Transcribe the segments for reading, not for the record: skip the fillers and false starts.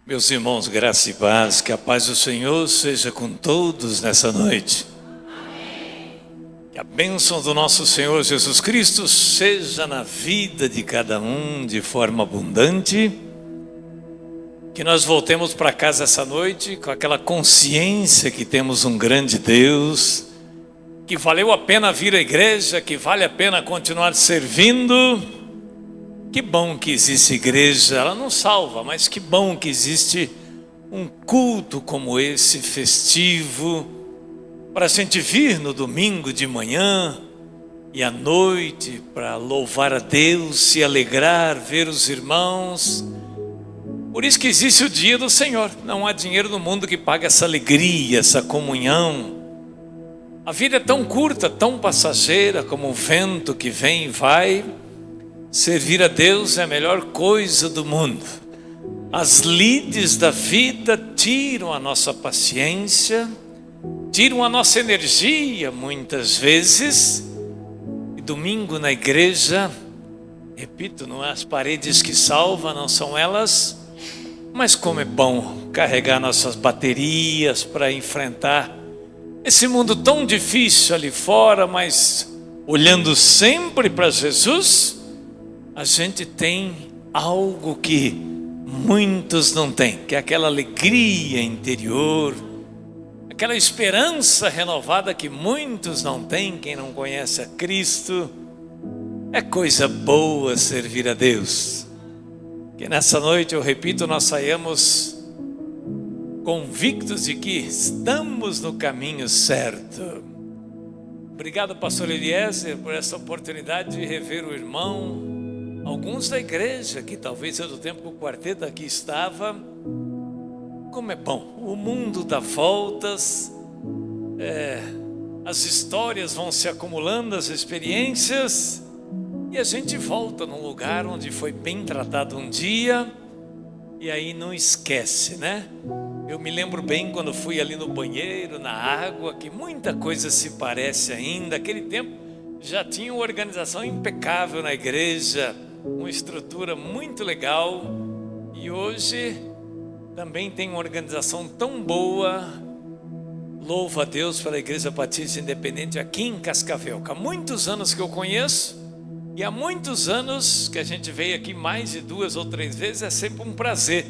Meus irmãos, graça e paz, que a paz do Senhor seja com todos nessa noite. Amém. Que a bênção do nosso Senhor Jesus Cristo seja na vida de cada um de forma abundante. Que nós voltemos para casa essa noite com aquela consciência que temos um grande Deus, que valeu a pena vir à igreja, que vale a pena continuar servindo. Que bom que existe igreja, ela não salva, mas que bom que existe um culto como esse, festivo, para a gente vir no domingo de manhã e à noite, para louvar a Deus, se alegrar, ver os irmãos. Por isso que existe o dia do Senhor. Não há dinheiro no mundo que pague essa alegria, essa comunhão. A vida é tão curta, tão passageira, como o vento que vem e vai. Servir a Deus é a melhor coisa do mundo. As lides da vida tiram a nossa paciência, tiram a nossa energia muitas vezes. E domingo na igreja, repito, não é as paredes que salvam, não são elas, mas como é bom carregar nossas baterias para enfrentar esse mundo tão difícil ali fora, mas olhando sempre para Jesus. A gente tem algo que muitos não têm, que é aquela alegria interior, aquela esperança renovada que muitos não têm, quem não conhece a Cristo. É coisa boa servir a Deus. Que nessa noite, eu repito, nós saiamos convictos de que estamos no caminho certo. Obrigado, pastor Eliezer, por essa oportunidade de rever o irmão. Alguns da igreja, que talvez é do tempo que o quarteto aqui estava. Como é bom, o mundo dá voltas, as histórias vão se acumulando, as experiências, e a gente volta num lugar onde foi bem tratado um dia, e aí não esquece, né? Eu me lembro bem quando fui ali no banheiro, na água, que muita coisa se parece ainda. Aquele tempo já tinha uma organização impecável na igreja, uma estrutura muito legal, e hoje também tem uma organização tão boa. Louvo a Deus pela Igreja Batista Independente aqui em Cascavel, que há muitos anos que eu conheço, e há muitos anos que a gente veio aqui mais de 2 ou 3 vezes. É sempre um prazer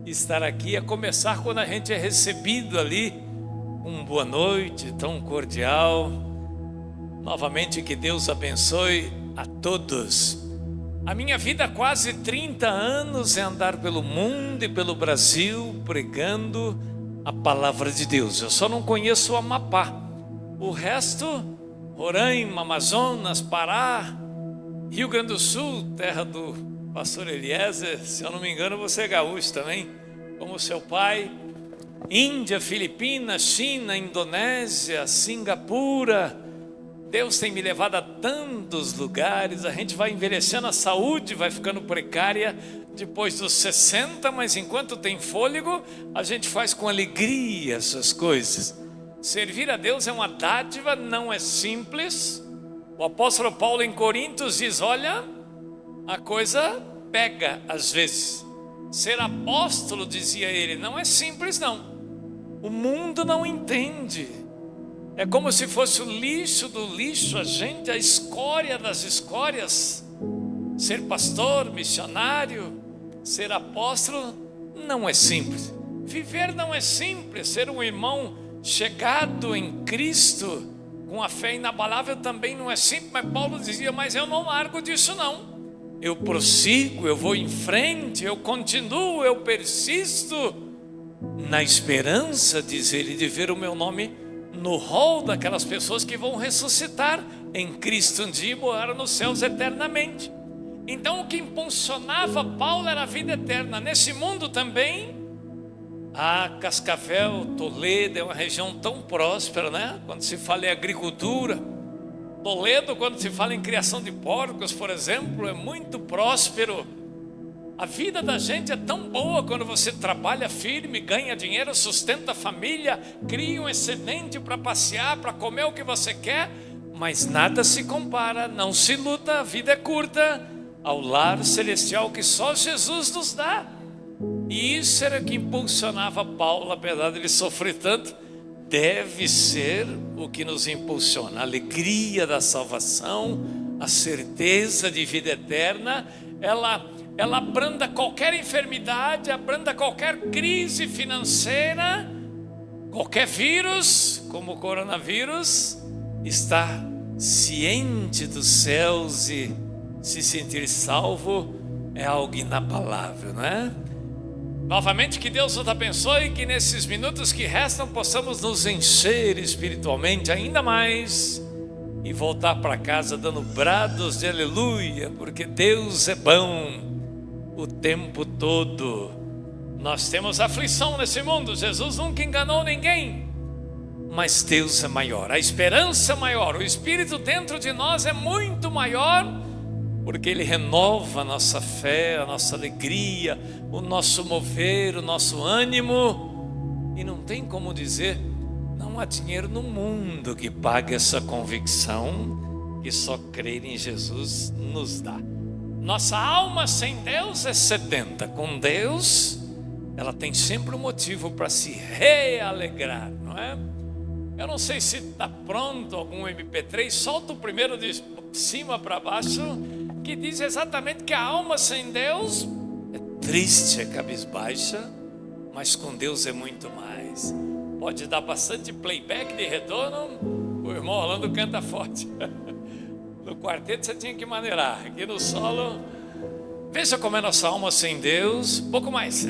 estar aqui, a começar quando a gente é recebido ali, boa noite tão cordial. Novamente, que Deus abençoe a todos. A minha vida há quase 30 anos é andar pelo mundo e pelo Brasil pregando a palavra de Deus. Eu só não conheço o Amapá. O resto, Roraima, Amazonas, Pará, Rio Grande do Sul, terra do pastor Eliezer. Se eu não me engano, você é gaúcho também, como seu pai. Índia, Filipinas, China, Indonésia, Singapura. Deus tem me levado a tantos lugares. A gente vai envelhecendo, a saúde vai ficando precária depois dos 60, mas enquanto tem fôlego, a gente faz com alegria essas coisas. Servir a Deus é uma dádiva, não é simples. O apóstolo Paulo em Coríntios diz: olha, a coisa pega às vezes. Ser apóstolo, dizia ele, não é simples não. O mundo não entende. É como se fosse o lixo do lixo, a escória das escórias. Ser pastor, missionário, ser apóstolo não é simples. Viver não é simples. Ser um irmão chegado em Cristo, com a fé inabalável, também não é simples. Mas Paulo dizia: mas eu não largo disso não. Eu prossigo, eu vou em frente, eu continuo, eu persisto, na esperança, diz ele, de ver o meu nome no rol daquelas pessoas que vão ressuscitar em Cristo um dia e morar nos céus eternamente. Então o que impulsionava Paulo era a vida eterna. Nesse mundo também, Cascavel, Toledo é uma região tão próspera, né? Quando se fala em agricultura, Toledo, quando se fala em criação de porcos, por exemplo, é muito próspero. A vida da gente é tão boa quando você trabalha firme, ganha dinheiro, sustenta a família, cria um excedente para passear, para comer o que você quer, mas nada se compara, não se luta, a vida é curta, ao lar celestial que só Jesus nos dá. E isso era o que impulsionava Paulo, apesar de ele sofrer tanto. Deve ser o que nos impulsiona, a alegria da salvação, a certeza de vida eterna. Ela abranda qualquer enfermidade, abranda qualquer crise financeira, qualquer vírus, como o coronavírus. Estar ciente dos céus e se sentir salvo é algo inabalável, não é? Novamente, que Deus nos abençoe e que nesses minutos que restam possamos nos encher espiritualmente ainda mais e voltar para casa dando brados de aleluia, porque Deus é bom o tempo todo. Nós temos aflição nesse mundo, Jesus nunca enganou ninguém, mas Deus é maior, a esperança é maior, o Espírito dentro de nós é muito maior, porque Ele renova a nossa fé, a nossa alegria, o nosso mover, o nosso ânimo. E não tem como dizer, não há dinheiro no mundo que pague essa convicção que só crer em Jesus nos dá. Nossa alma sem Deus é sedenta, com Deus ela tem sempre um motivo para se realegrar, não é? Eu não sei se está pronto algum MP3, solta o primeiro de cima para baixo, que diz exatamente que a alma sem Deus é triste, é cabisbaixa, mas com Deus é muito mais. Pode dar bastante playback de retorno, o irmão Orlando canta forte. No quarteto você tinha que maneirar, aqui no solo, veja como é nossa alma sem Deus, pouco mais.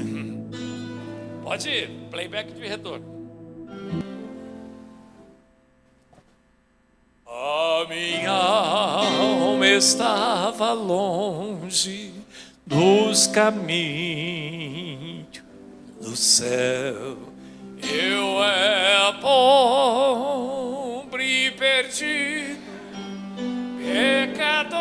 Pode ir, playback de retorno. A minha alma estava longe dos caminhos do céu. Eu era pobre e perdido, pecador,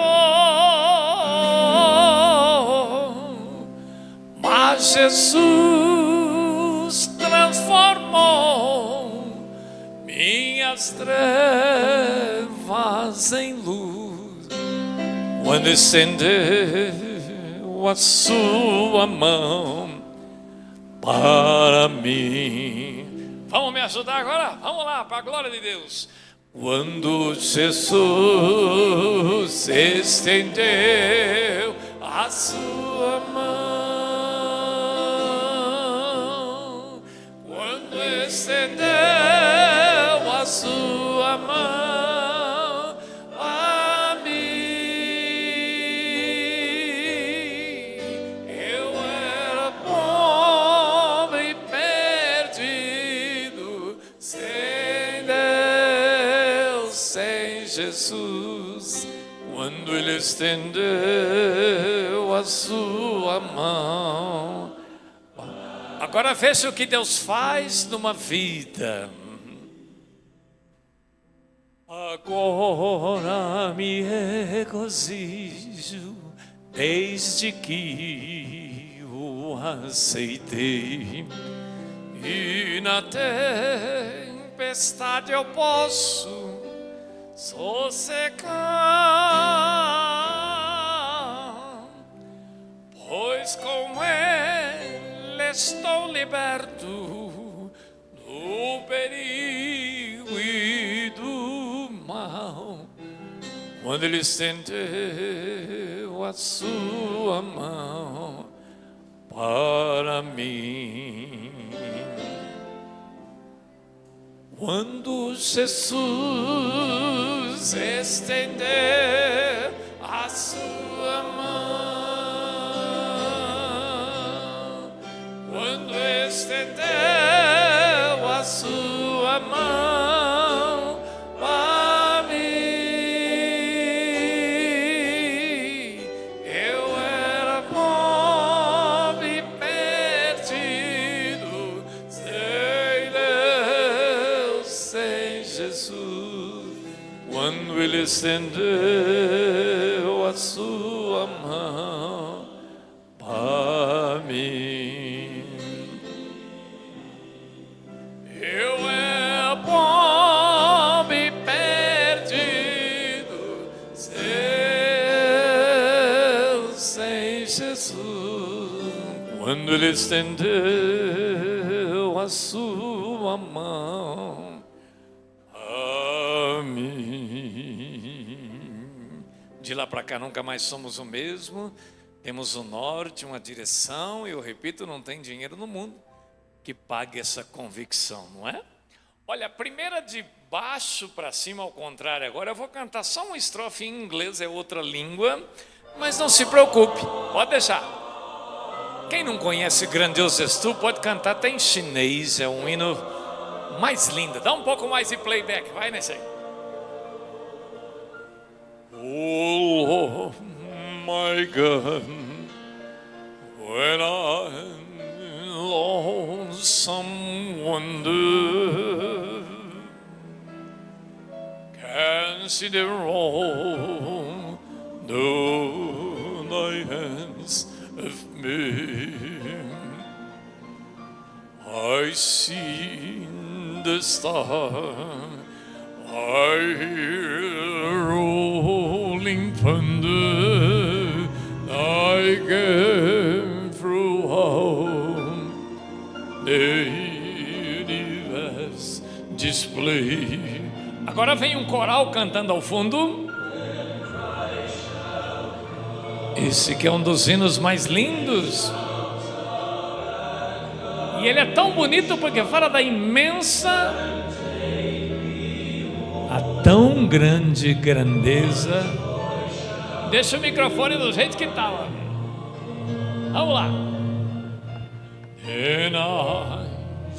mas Jesus transformou minhas trevas em luz, quando estendeu a sua mão para mim. Vamos me ajudar agora? Vamos lá, para a glória de Deus. Quando Jesus estendeu a sua mão, quando estendeu a sua mão a mim, eu era pobre e perdido, sem Deus, sem Jesus, quando Ele estendeu a sua mão. Agora veja o que Deus faz numa vida. Agora me regozijo desde que o aceitei, e na tempestade eu posso sossegar, pois com Ele estou liberto do perigo e do mal, quando Ele estendeu a sua mão para mim. Quando Jesus estendeu a sua mão, quando estendeu a sua mão para mim, eu era pobre e perdido, sem Deus, sem Jesus, quando Ele estendeu a sua mão para mim. Eu era pobre e perdido, sem Jesus, quando Ele estendeu a sua mão a mim. De lá para cá nunca mais somos o mesmo. Temos um norte, uma direção, e eu repito, não tem dinheiro no mundo que pague essa convicção, não é? Olha, a primeira de baixo para cima, ao contrário, agora eu vou cantar só uma estrofe em inglês, é outra língua, mas não se preocupe, pode deixar. Quem não conhece Grandioso És Tu, pode cantar até em chinês, é um hino mais lindo. Dá um pouco mais de playback, vai nesse aí. Oh, my God, when I'm lonesome wonder, consider all thy hands of me. I see the star, I hear rolling thunder, I get throughout the universe display. Agora vem um coral cantando ao fundo. Esse que é um dos hinos mais lindos. E ele é tão bonito porque fala da imensa, a tão grande grandeza. Deixa o microfone do jeito que estava. Vamos lá. And I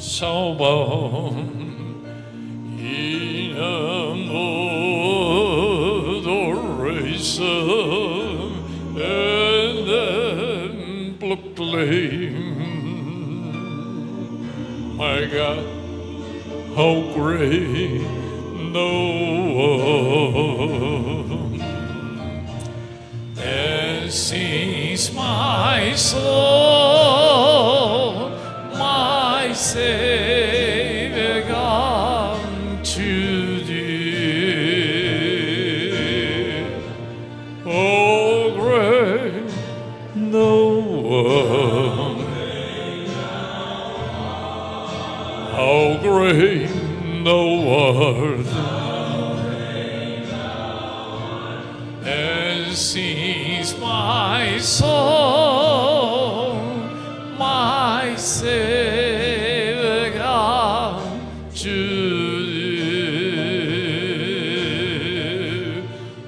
shall bow in adoration and then proclaim, my God, how great thou art. And sings my soul, my Savior God, to thee. Oh, great thou art. How great thou art. And sings my soul, my Savior God, to thee.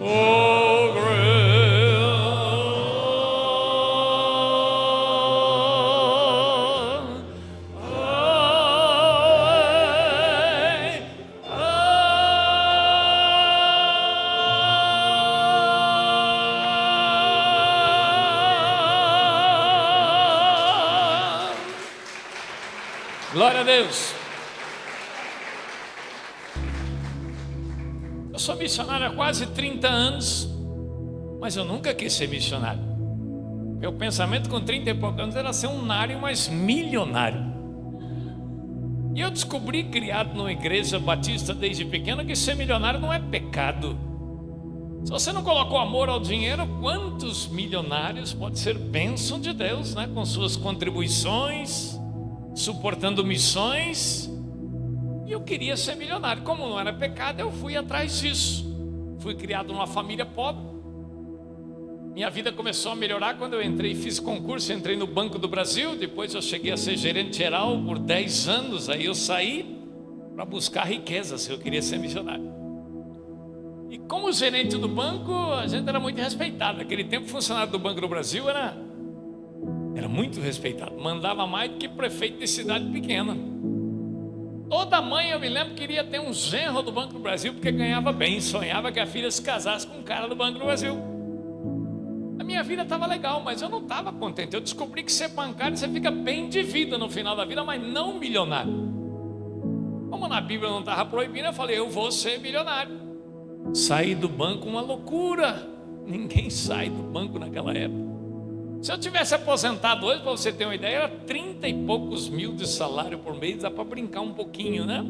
Oh, great, glória a Deus. Eu sou missionário há quase 30 anos, mas eu nunca quis ser missionário. Meu pensamento com 30 e poucos anos era ser um nário, mas milionário. E eu descobri, criado numa igreja batista desde pequeno, que ser milionário não é pecado. Se você não colocou amor ao dinheiro, quantos milionários pode ser bênção de Deus, né? Com suas contribuições, suportando missões. E eu queria ser milionário. Como não era pecado, eu fui atrás disso. Fui criado numa família pobre. Minha vida começou a melhorar quando eu entrei, fiz concurso, entrei no Banco do Brasil. Depois eu cheguei a ser gerente geral por 10 anos. Aí eu saí para buscar riquezas, eu queria ser missionário. E como gerente do banco, a gente era muito respeitado. Naquele tempo, o funcionário do Banco do Brasil era muito respeitado. Mandava mais do que prefeito de cidade pequena. Toda mãe, eu me lembro, queria ter um genro do Banco do Brasil porque ganhava bem. Sonhava que a filha se casasse com um cara do Banco do Brasil. A minha vida estava legal, mas eu não estava contente. Eu descobri que ser bancário, você fica bem de vida no final da vida, mas não milionário. Como na Bíblia não estava proibido, eu falei, eu vou ser milionário. Saí do banco, uma loucura. Ninguém sai do banco naquela época. Se eu tivesse aposentado hoje, para você ter uma ideia, era 30 e poucos mil de salário por mês. Dá para brincar um pouquinho, né?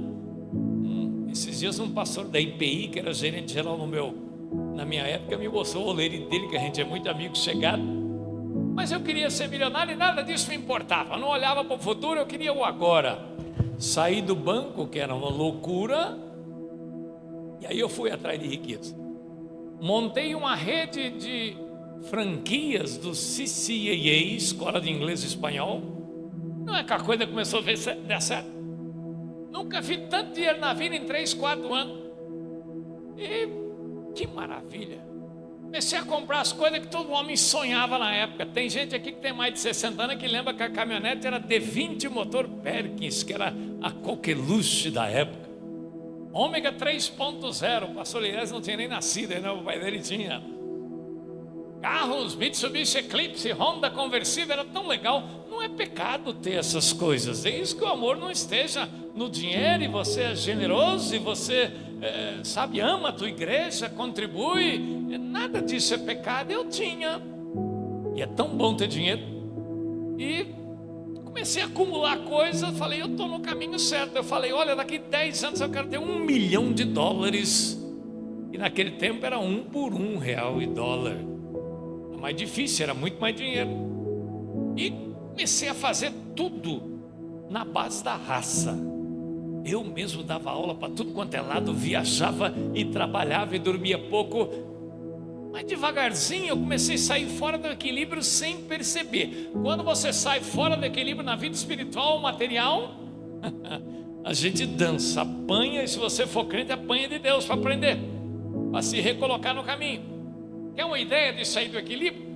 Esses dias um pastor da IPI, que era gerente geral na minha época, me mostrou o oleiro dele, que a gente é muito amigo chegado. Mas eu queria ser milionário e nada disso me importava. Eu não olhava para o futuro, eu queria o agora. Saí do banco, que era uma loucura, e aí eu fui atrás de riqueza. Montei uma rede de franquias do CCAA, Escola de Inglês e Espanhol. Não é que a coisa começou a dar certo. Nunca vi tanto dinheiro na vida em 3, 4 anos. E que maravilha. Comecei a comprar as coisas que todo homem sonhava na época. Tem gente aqui que tem mais de 60 anos que lembra que a caminhonete era D20 motor Perkins, que era a coqueluche da época. Ômega 3.0, o pastor Elias não tinha nem nascido, né? O pai dele tinha. Carros, Mitsubishi Eclipse, Honda conversível, era tão legal. Não é pecado ter essas coisas. É isso que o amor não esteja no dinheiro, e você é generoso, e você, ama a tua igreja, contribui. Nada disso é pecado. Eu tinha. E é tão bom ter dinheiro. E comecei a acumular coisas. Falei, eu estou no caminho certo. Eu falei, olha, daqui 10 anos eu quero ter $1 milhão. E naquele tempo era 1 por 1 real e dólar. Era mais difícil, era muito mais dinheiro. E comecei a fazer tudo na base da raça. Eu mesmo dava aula para tudo quanto é lado, viajava e trabalhava e dormia pouco. Mas devagarzinho eu comecei a sair fora do equilíbrio sem perceber. Quando você sai fora do equilíbrio na vida espiritual ou material, a gente dança, apanha, e se você for crente, apanha de Deus para aprender, para se recolocar no caminho. Quer uma ideia de sair do equilíbrio?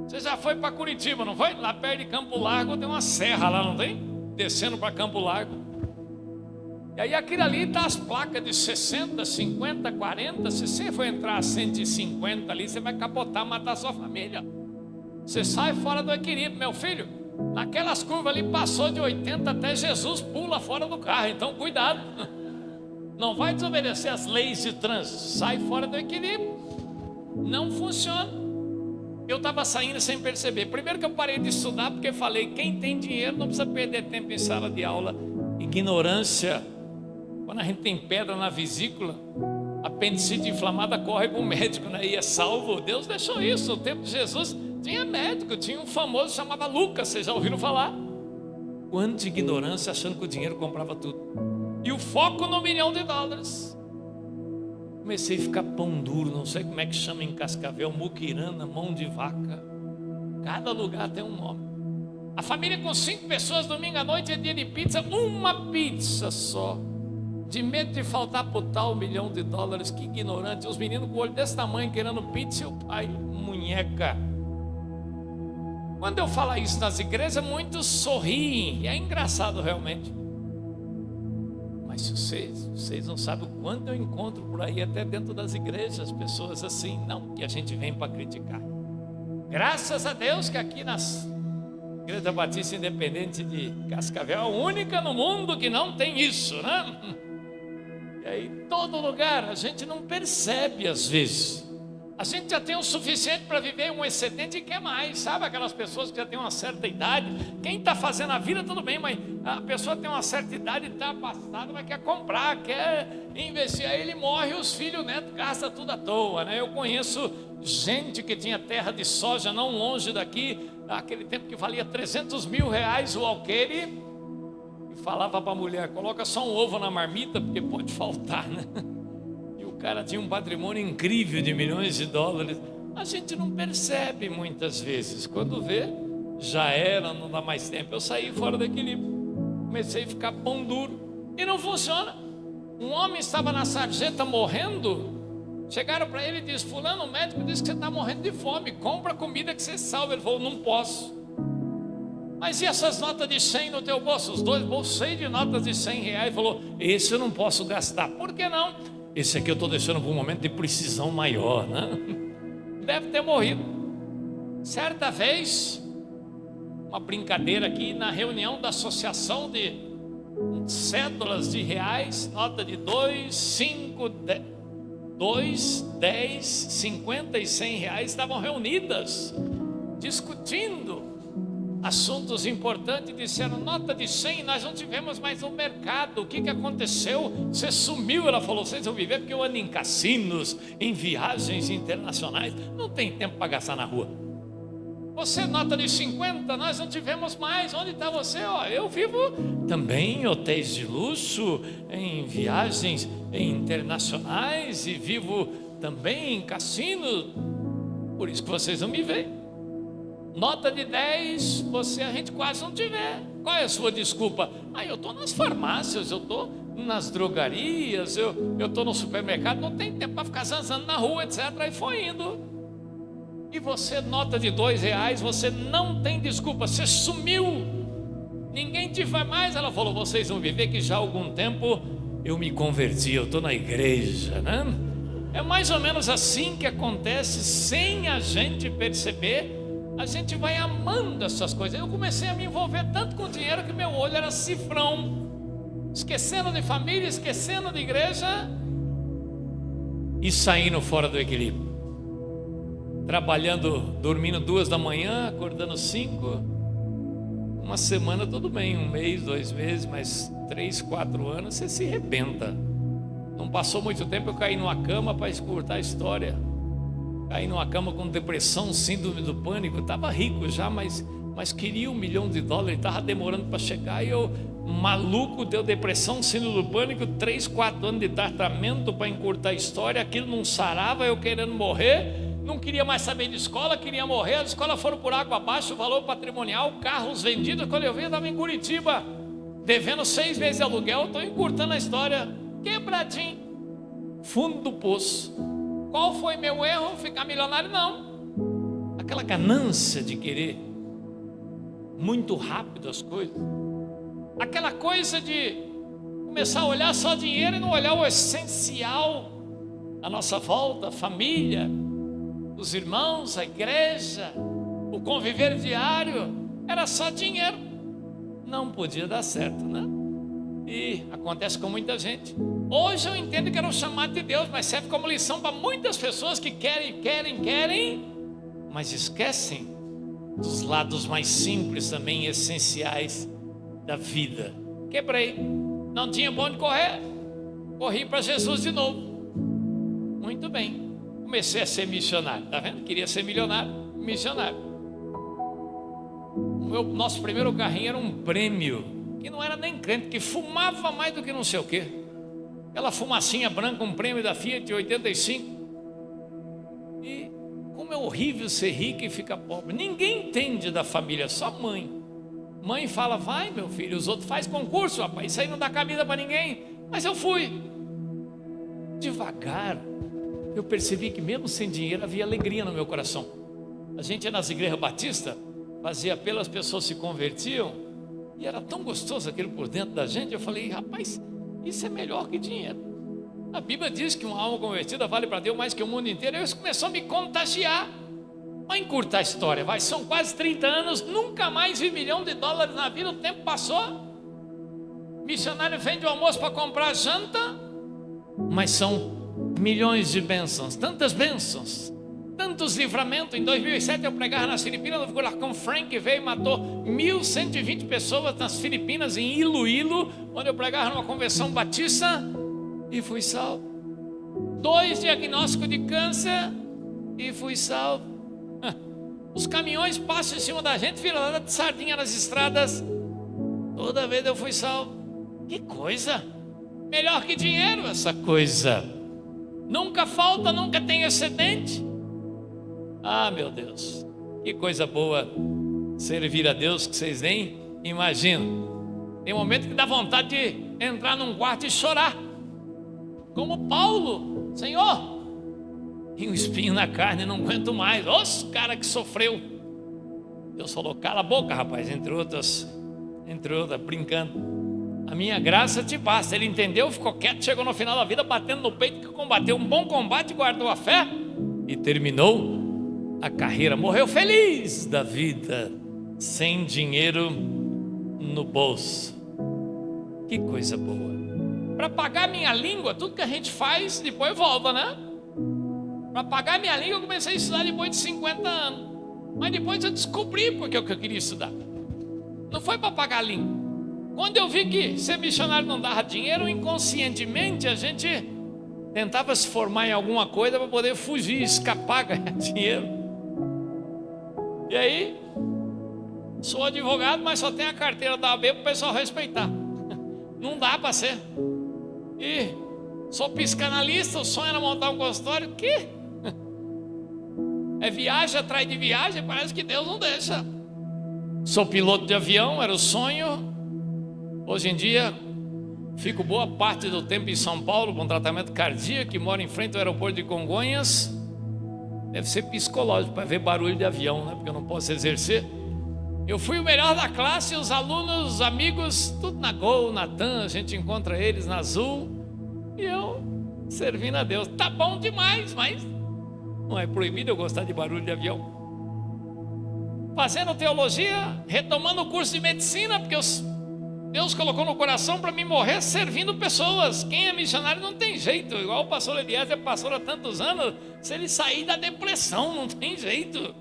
Você já foi para Curitiba, não foi? Lá perto de Campo Largo tem uma serra lá, não tem? Descendo para Campo Largo. E aí aquilo ali está as placas de 60, 50, 40. Se você for entrar a 150 ali, você vai capotar, matar sua família. Você sai fora do equilíbrio, meu filho. Naquelas curvas ali passou de 80 até Jesus pula fora do carro. Então cuidado. Não vai desobedecer as leis de trânsito. Sai fora do equilíbrio. Não funciona. Eu estava saindo sem perceber. Primeiro que eu parei de estudar, porque falei, quem tem dinheiro não precisa perder tempo em sala de aula. Ignorância. Quando a gente tem pedra na vesícula, apendicite inflamada, corre para o médico, né? E é salvo. Deus deixou isso. No tempo de Jesus tinha médico, tinha um famoso chamava Lucas. Vocês já ouviram falar? Quanta ignorância, achando que o dinheiro comprava tudo. E o foco no $1 milhão. Comecei a ficar pão duro, não sei como é que chama em Cascavel, muquirana, mão de vaca. Cada lugar tem um nome. A família com 5 pessoas, domingo à noite é dia de pizza, uma pizza só. De medo de faltar para o tal $1 milhão, que ignorante. Os meninos com o olho desse tamanho querendo pizza, e o pai, munheca. Quando eu falo isso nas igrejas, muitos sorriem, e é engraçado realmente. Mas vocês não sabem o quanto eu encontro por aí, até dentro das igrejas, pessoas assim, não, que a gente vem para criticar. Graças a Deus que aqui nas Igreja Batista Independente de Cascavel, a única no mundo que não tem isso, né? E aí, todo lugar, a gente não percebe às vezes. A gente já tem o suficiente para viver um excedente e quer mais, sabe? Aquelas pessoas que já têm uma certa idade. Quem está fazendo a vida, tudo bem, mas a pessoa tem uma certa idade, está abastada, mas quer comprar, quer investir. Aí ele morre, os filhos, netos, gastam tudo à toa, né? Eu conheço gente que tinha terra de soja não longe daqui, naquele tempo que valia R$300 mil o alqueire, e falava para a mulher, coloca só um ovo na marmita, porque pode faltar, né? E o cara tinha um patrimônio incrível de $1 milhões. A gente não percebe muitas vezes, quando vê, já era, não dá mais tempo. Eu saí fora do equilíbrio, comecei a ficar pão duro, e não funciona. Um homem estava na sarjeta morrendo. Chegaram para ele e disse, fulano, o médico disse que você está morrendo de fome, compra comida que você salva. Ele falou, não posso. Mas e essas notas de 100 no teu bolso? Os 2 bolsos cheios de notas de R$100. Ele falou, esse eu não posso gastar. Por que não? Esse aqui eu estou deixando para um momento de precisão maior, né? Deve ter morrido. Certa vez, uma brincadeira aqui na reunião da associação de cédulas de reais, nota de 2, 5, 2, 10, 50 e R$100 estavam reunidas, discutindo assuntos importantes. Disseram, nota de 100, nós não tivemos mais no mercado. O que aconteceu? Você sumiu. Ela falou, vocês vão viver porque eu ando em cassinos, em viagens internacionais, não tem tempo para gastar na rua. Você nota de 50, nós não tivemos mais. Onde está você? Eu vivo também em hotéis de luxo, em viagens internacionais, e vivo também em cassino. Por isso que vocês não me veem. Nota de 10, a gente quase não te vê. Qual é a sua desculpa? Eu estou nas farmácias, eu estou nas drogarias, eu estou no supermercado, não tem tempo para ficar zanzando na rua, etc. E foi indo. E você, nota de R$2, você não tem desculpa, você sumiu. Ninguém te vai mais. Ela falou: vocês vão viver que já há algum tempo eu me converti, eu estou na igreja, né? É mais ou menos assim que acontece, sem a gente perceber. A gente vai amando essas coisas. Eu comecei a me envolver tanto com dinheiro que meu olho era cifrão, esquecendo de família, esquecendo de igreja e saindo fora do equilíbrio. Trabalhando, dormindo 2 da manhã, acordando 5. Uma semana tudo bem, 1 mês, 2 meses, mas 3, 4 anos você se arrebenta. Não passou muito tempo, eu caí numa cama para escutar a história. Caí numa cama com depressão, síndrome do pânico. Estava rico já, mas queria $1 milhão, estava demorando para chegar. E eu, maluco, deu depressão, síndrome do pânico, 3, 4 anos de tratamento para encurtar a história. Aquilo não sarava, eu querendo morrer. Não queria mais saber de escola, queria morrer. As escolas foram por água abaixo, valor patrimonial, carros vendidos. Quando eu vi, eu estava em Curitiba, devendo 6 vezes de aluguel. Estou encurtando a história, quebradinho, fundo do poço. Qual foi meu erro? Ficar milionário? Não. Aquela ganância de querer muito rápido as coisas, aquela coisa de começar a olhar só dinheiro e não olhar o essencial, a nossa volta, a família, os irmãos, a igreja, o conviver diário. Era só dinheiro, não podia dar certo, né? E acontece com muita gente. Hoje eu entendo que era um chamado de Deus, mas serve como lição para muitas pessoas que querem, mas esquecem dos lados mais simples também, essenciais da vida. Quebrei, não tinha para onde correr, corri para Jesus de novo. Muito bem, comecei a ser missionário, tá vendo? Queria ser milionário, missionário. Nosso primeiro carrinho era um prêmio, que não era nem crente, que fumava mais do que não sei o quê. Aquela fumacinha branca, um prêmio da Fiat 85. E como é horrível ser rico e ficar pobre. Ninguém entende da família, só mãe. Mãe fala: vai meu filho, os outros fazem concurso, rapaz, isso aí não dá cabida para ninguém. Mas eu fui. Devagar, eu percebi que mesmo sem dinheiro havia alegria no meu coração. A gente ia nas igrejas batistas, fazia apelo, as pessoas se convertiam. E era tão gostoso aquilo por dentro da gente. Eu falei: rapaz, isso é melhor que dinheiro. A Bíblia diz que uma alma convertida vale para Deus mais que o mundo inteiro. Isso começou a me contagiar. Vai encurtar a história, vai. São quase 30 anos, nunca mais vi $1 milhão na vida. O tempo passou. Missionário vende o almoço para comprar janta, mas são milhões de bênçãos, tantas bênçãos, tantos livramentos. Em 2007 eu pregava nas Filipinas, o furacão Frank veio e matou 1.120 pessoas nas Filipinas, em Iloilo, onde eu pregava numa convenção batista, e fui salvo. 2 diagnósticos de câncer e fui salvo. Os caminhões passam em cima da gente, virada de sardinha nas estradas, toda vez eu fui salvo. Que coisa, melhor que dinheiro essa coisa. Nunca falta, nunca tem excedente. Ah, meu Deus, que coisa boa servir a Deus, que vocês nem imaginam. Tem momento que dá vontade de entrar num quarto e chorar, como Paulo: Senhor, e um espinho na carne, não aguento mais. Os cara que sofreu. Deus falou: cala a boca, rapaz, entre outras, brincando. A minha graça te basta. Ele entendeu, ficou quieto, chegou no final da vida batendo no peito que combateu um bom combate, guardou a fé e terminou a carreira. Morreu feliz da vida, sem dinheiro no bolso. Que coisa boa. Para pagar minha língua, tudo que a gente faz depois volta, né? Para pagar minha língua eu comecei a estudar depois de 50 anos. Mas depois eu descobri porque eu queria estudar. Não foi para pagar a língua. Quando eu vi que ser missionário não dava dinheiro, inconscientemente a gente tentava se formar em alguma coisa para poder fugir, escapar, ganhar dinheiro. E aí, sou advogado, mas só tenho a carteira da OAB para o pessoal respeitar. Não dá para ser. E sou psicanalista, o sonho era montar um consultório. Que? É viagem atrás de viagem, parece que Deus não deixa. Sou piloto de avião, era o sonho. Hoje em dia, fico boa parte do tempo em São Paulo com tratamento cardíaco, que moro em frente ao aeroporto de Congonhas. Deve ser psicológico para ver barulho de avião, né? Porque eu não posso exercer. Eu fui o melhor da classe, os alunos, os amigos, tudo na Gol, na TAM, a gente encontra eles na Azul. E eu servindo a Deus. Tá bom demais, mas não é proibido eu gostar de barulho de avião. Fazendo teologia, retomando o curso de medicina, porque Deus colocou no coração para mim morrer servindo pessoas. Quem é missionário não tem jeito. Igual o pastor Elias é pastor há tantos anos. Se ele sair da depressão, não tem jeito.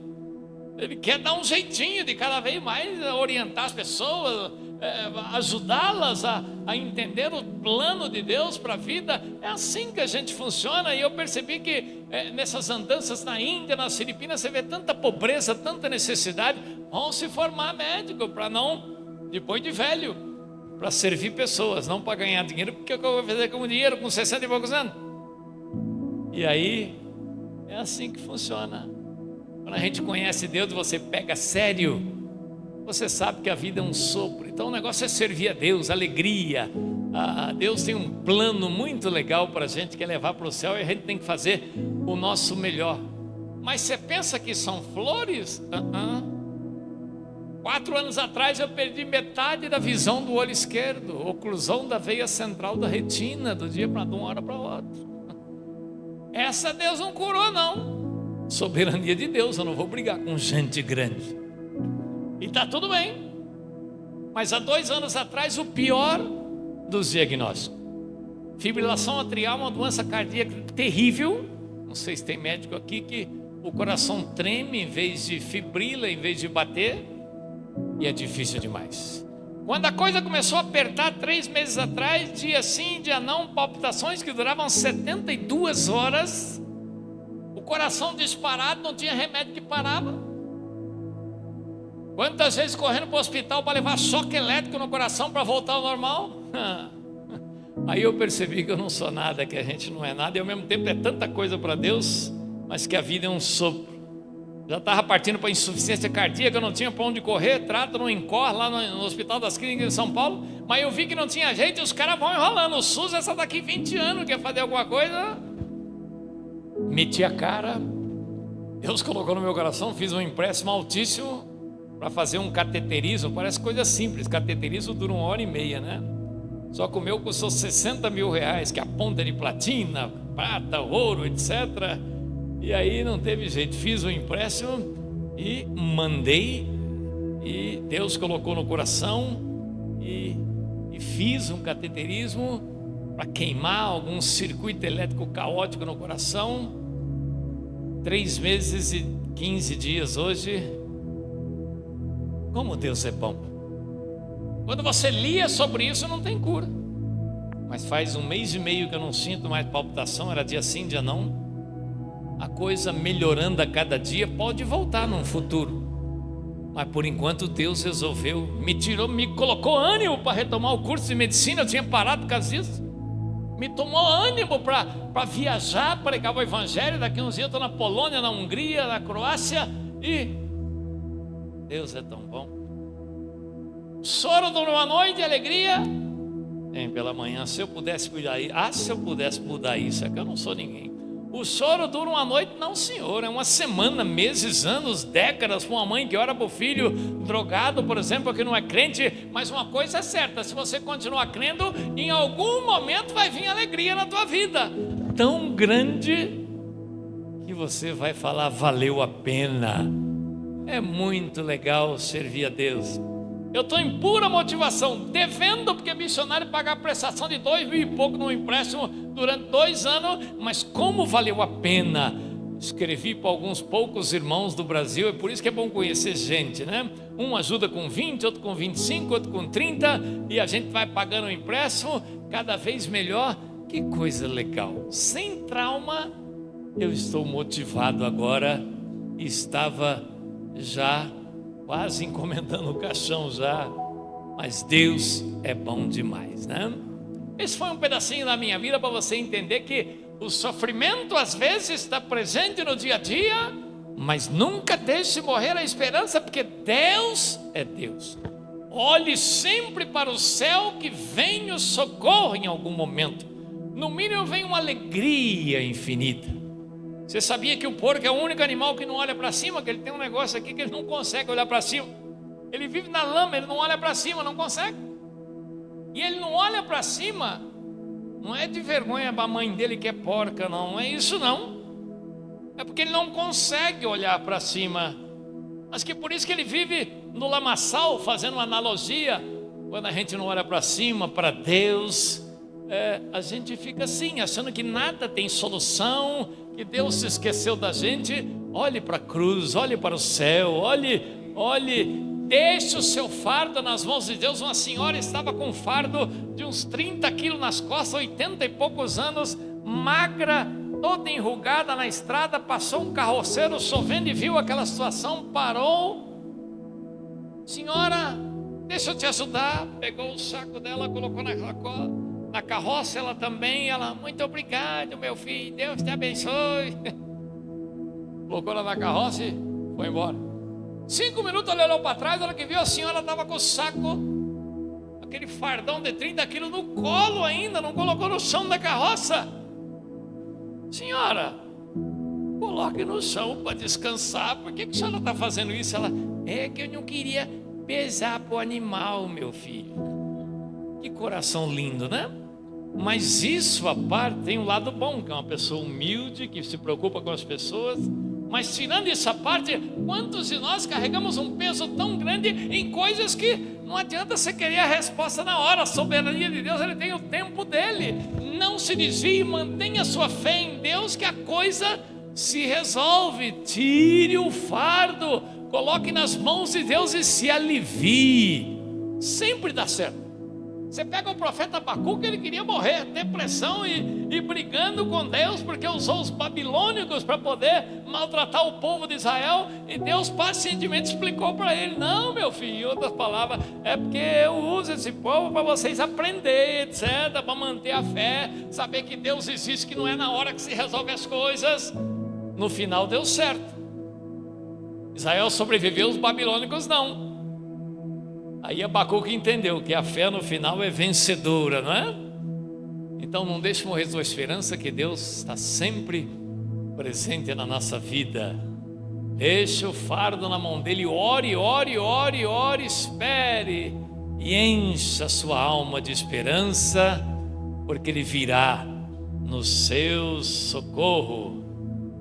Ele quer dar um jeitinho de cada vez mais orientar as pessoas, ajudá-las a entender o plano de Deus para a vida. É assim que a gente funciona. E eu percebi que nessas andanças na Índia, nas Filipinas, você vê tanta pobreza, tanta necessidade. Vão se formar médico para não, depois de velho, para servir pessoas, não para ganhar dinheiro, porque o que eu vou fazer com o dinheiro com 60 e poucos anos? E aí, é assim que funciona. Quando a gente conhece Deus, você pega sério, você sabe que a vida é um sopro. Então o negócio é servir a Deus, alegria. Deus tem um plano muito legal para a gente, que é levar para o céu, e a gente tem que fazer o nosso melhor. Mas você pensa que são flores? 4 anos atrás eu perdi metade da visão do olho esquerdo, oclusão da veia central da retina, do dia para de uma hora para outra. Essa Deus não curou, não. Soberania de Deus, eu não vou brigar com gente grande. E está tudo bem. Mas há 2 anos atrás, o pior dos diagnósticos: fibrilação atrial, uma doença cardíaca terrível. Não sei se tem médico aqui que o coração treme em vez de fibrila, em vez de bater. E é difícil demais. Quando a coisa começou a apertar 3 meses atrás, dia sim, dia não, palpitações que duravam 72 horas, o coração disparado, não tinha remédio que parava. Quantas vezes correndo para o hospital para levar choque elétrico no coração para voltar ao normal? Aí eu percebi que eu não sou nada, que a gente não é nada, e ao mesmo tempo é tanta coisa para Deus, mas que a vida é um sopro. Já estava partindo para insuficiência cardíaca, eu não tinha para onde correr, trato no INCOR, lá no Hospital das Clínicas de São Paulo, mas eu vi que não tinha jeito e os caras vão enrolando. O SUS, essa daqui 20 anos, quer fazer alguma coisa. Meti a cara, Deus colocou no meu coração, fiz um empréstimo altíssimo para fazer um cateterismo. Parece coisa simples, cateterismo dura 1h30, né? Só que o meu custou 60 mil reais, que é a ponta de platina, prata, ouro, etc. E aí não teve jeito, fiz o empréstimo e mandei, e Deus colocou no coração, e fiz um cateterismo para queimar algum circuito elétrico caótico no coração. 3 meses e 15 dias hoje. Como Deus é bom. Quando você lia sobre isso, não tem cura. Mas faz 1 mês e meio que eu não sinto mais palpitação, era dia sim, dia não. A coisa melhorando a cada dia, pode voltar num futuro. Mas por enquanto Deus resolveu, me colocou ânimo para retomar o curso de medicina. Eu tinha parado por causa disso. Me tomou ânimo para viajar, pregar o evangelho. Daqui uns dias eu estou na Polônia, na Hungria, na Croácia. E Deus é tão bom. Choro de uma noite de alegria pela manhã. Se eu pudesse mudar isso, se eu pudesse mudar isso, é que eu não sou ninguém. O choro dura uma noite, não senhor, é uma semana, meses, anos, décadas. Com uma mãe que ora para o filho drogado, por exemplo, que não é crente. Mas uma coisa é certa: se você continuar crendo, em algum momento vai vir alegria na tua vida, tão grande que você vai falar, valeu a pena. É muito legal servir a Deus. Eu estou em pura motivação, devendo, porque missionário pagar a prestação de 2 mil e pouco no empréstimo durante 2 anos, mas como valeu a pena. Escrevi para alguns poucos irmãos do Brasil, é por isso que é bom conhecer gente, né? Um ajuda com 20, outro com 25, outro com 30, e a gente vai pagando o empréstimo cada vez melhor. Que coisa legal, sem trauma. Eu estou motivado agora, estava já quase encomendando o caixão já, mas Deus é bom demais, né? Esse foi um pedacinho da minha vida para você entender que o sofrimento às vezes está presente no dia a dia, mas nunca deixe morrer a esperança, porque Deus é Deus. Olhe sempre para o céu, que vem o socorro em algum momento. No mínimo vem uma alegria infinita. Você sabia que o porco é o único animal que não olha para cima? Que ele tem um negócio aqui que ele não consegue olhar para cima. Ele vive na lama, ele não olha para cima, não consegue. E ele não olha para cima, não é de vergonha para a mãe dele que é porca, não é isso não. É porque ele não consegue olhar para cima. Mas que por isso que ele vive no lamaçal, fazendo uma analogia. Quando a gente não olha para cima, para Deus, a gente fica assim, achando que nada tem solução, que Deus se esqueceu da gente. Olhe para a cruz, olhe para o céu, olhe, deixe o seu fardo nas mãos de Deus. Uma senhora estava com um fardo de uns 30 quilos nas costas, 80 e poucos anos, magra, toda enrugada na estrada. Passou um carroceiro chovendo e viu aquela situação, parou. Senhora, deixa eu te ajudar. Pegou o saco dela, colocou na carroça. Ela também, muito obrigado meu filho, Deus te abençoe. Colocou ela na carroça e foi embora. 5 minutos ela olhou para trás, ela que viu, a senhora estava com o saco, aquele fardão de 30 quilos no colo ainda, não colocou no chão da carroça. Senhora, coloque no chão para descansar. Por que a senhora está fazendo isso? Ela, é que eu não queria pesar para o animal, meu filho. Que coração lindo, né? Mas isso à parte tem um lado bom, que é uma pessoa humilde, que se preocupa com as pessoas. Mas tirando essa parte, quantos de nós carregamos um peso tão grande em coisas que não adianta você querer a resposta na hora? A soberania de Deus, Ele tem o tempo dele. Não se desvie, mantenha sua fé em Deus, que a coisa se resolve. Tire o fardo, coloque nas mãos de Deus e se alivie. Sempre dá certo. Você pega o profeta Abacuque, ele queria morrer, depressão e brigando com Deus, porque usou os babilônicos para poder maltratar o povo de Israel. E Deus pacientemente explicou para ele: não, meu filho, em outras palavras, é porque eu uso esse povo para vocês aprenderem, etc., para manter a fé, saber que Deus existe, que não é na hora que se resolve as coisas. No final deu certo. Israel sobreviveu, os babilônicos não. Aí Abacuque entendeu que a fé no final é vencedora, não é? Então não deixe morrer sua esperança, que Deus está sempre presente na nossa vida. Deixe o fardo na mão dele, ore, espere e encha a sua alma de esperança, porque ele virá no seu socorro.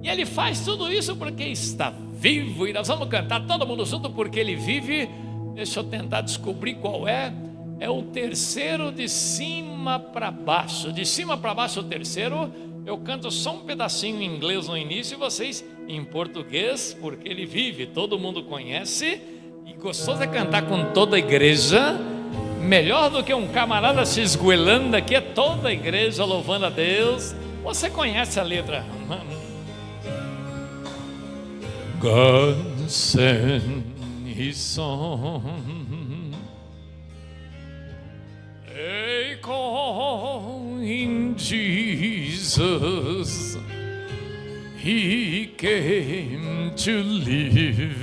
E ele faz tudo isso porque está vivo. E nós vamos cantar todo mundo junto, porque ele vive. Deixa eu tentar descobrir qual é. É o terceiro de cima para baixo. De cima para baixo o terceiro. Eu canto só um pedacinho em inglês no início e vocês em português, porque ele vive, todo mundo conhece. E gostoso é cantar com toda a igreja. Melhor do que um camarada se esgoelando aqui, é toda a igreja louvando a Deus. Você conhece a letra? God sent His Son, they call him Jesus. He came to live,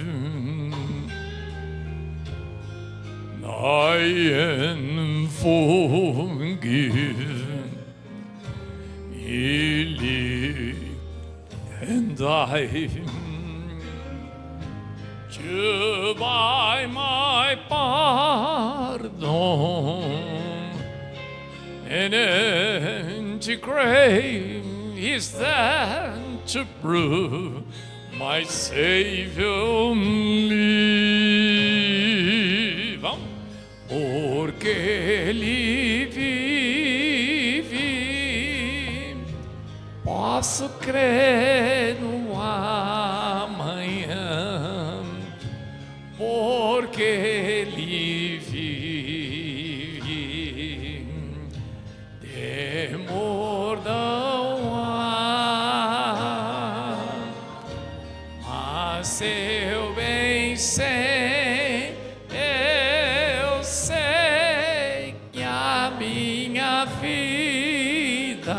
die and forgive. He lived and died to buy my pardon. An empty grave is there to prove my Savior live. Porque Ele vive, posso crer no amanhã. Porque Ele vive, temor não há, mas seu bem minha vida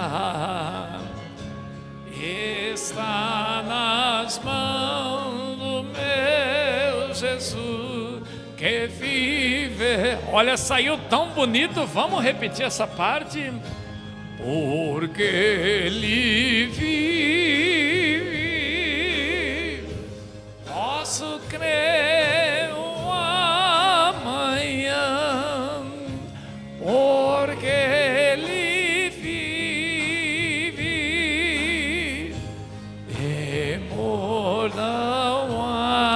está nas mãos do meu Jesus que vive. Olha, saiu tão bonito, vamos repetir essa parte. Porque Ele vive, posso crer no amanhã, porque Ele vive, temor não há.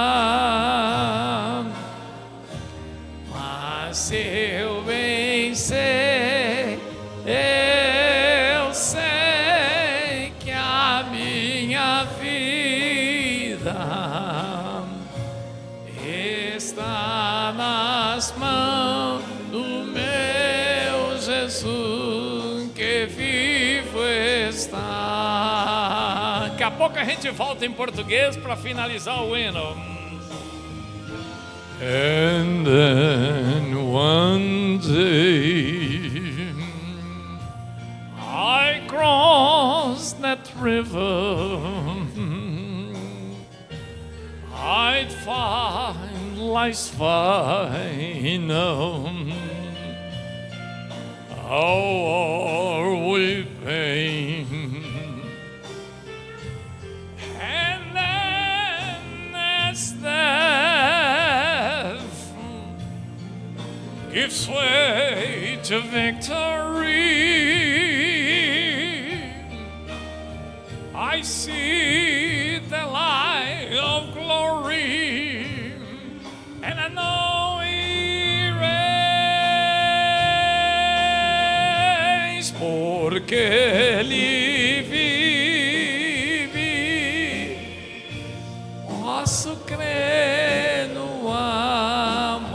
Mas se eu vencer, eu sei que a minha vida está nas mãos do meu Jesus que vivo está. Daqui a pouco a gente volta em português para finalizar o hino. And then one day I crossed that river, I'd find life's final hour with pain, and then as death gives way to victory, I see the light of glory, and I know He reigns, porque Ele vive, posso crer no amanhã,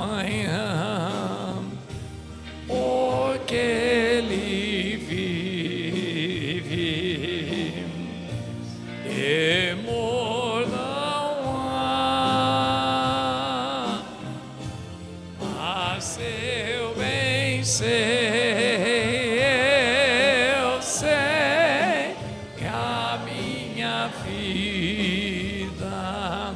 porque Ele vive, temor não há. Mas se eu vencer, eu sei que a minha vida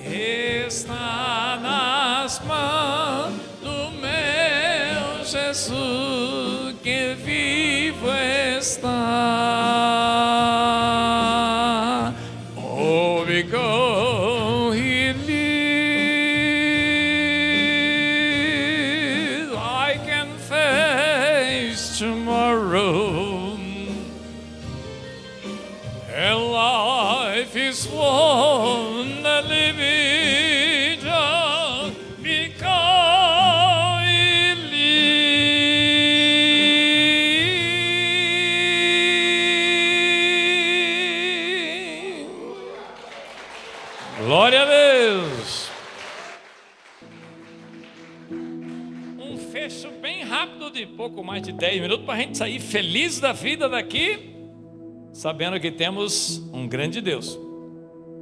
está nas mãos do meu Jesus que vivo está. Oh, because He lives, I can face tomorrow, and life is one that living just because He lives. Glória a Deus. Um fecho bem rápido de pouco mais de 10 minutos para a gente sair feliz da vida daqui, sabendo que temos um grande Deus.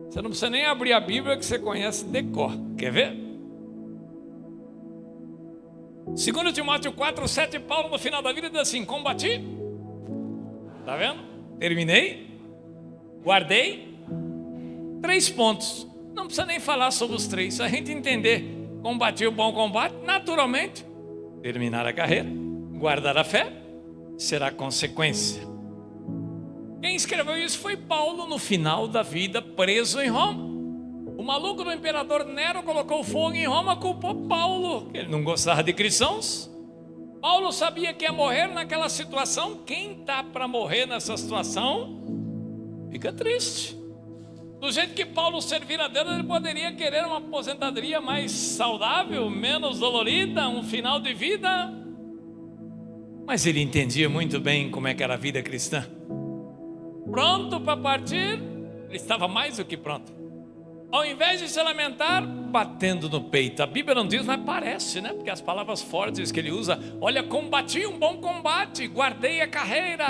Você não precisa nem abrir a Bíblia que você conhece de cor. Quer ver? 2 Timóteo 4:7, Paulo no final da vida diz assim: combati, tá vendo? Terminei, guardei. 3 pontos. Não precisa nem falar sobre os 3. Se a gente entender, combati o bom combate, naturalmente, terminar a carreira, guardar a fé, será consequência. Quem escreveu isso foi Paulo no final da vida, preso em Roma. O maluco do imperador Nero colocou fogo em Roma, culpou Paulo, que ele não gostava de cristãos. Paulo sabia que ia morrer naquela situação. Quem está para morrer nessa situação, fica triste. Do jeito que Paulo servir a Deus, ele poderia querer uma aposentadoria mais saudável, menos dolorida, um final de vida. Mas ele entendia muito bem como é que era a vida cristã. Pronto para partir, ele estava mais do que pronto. Ao invés de se lamentar, batendo no peito. A Bíblia não diz, mas parece, né? Porque as palavras fortes que ele usa: olha, combati um bom combate, guardei a carreira,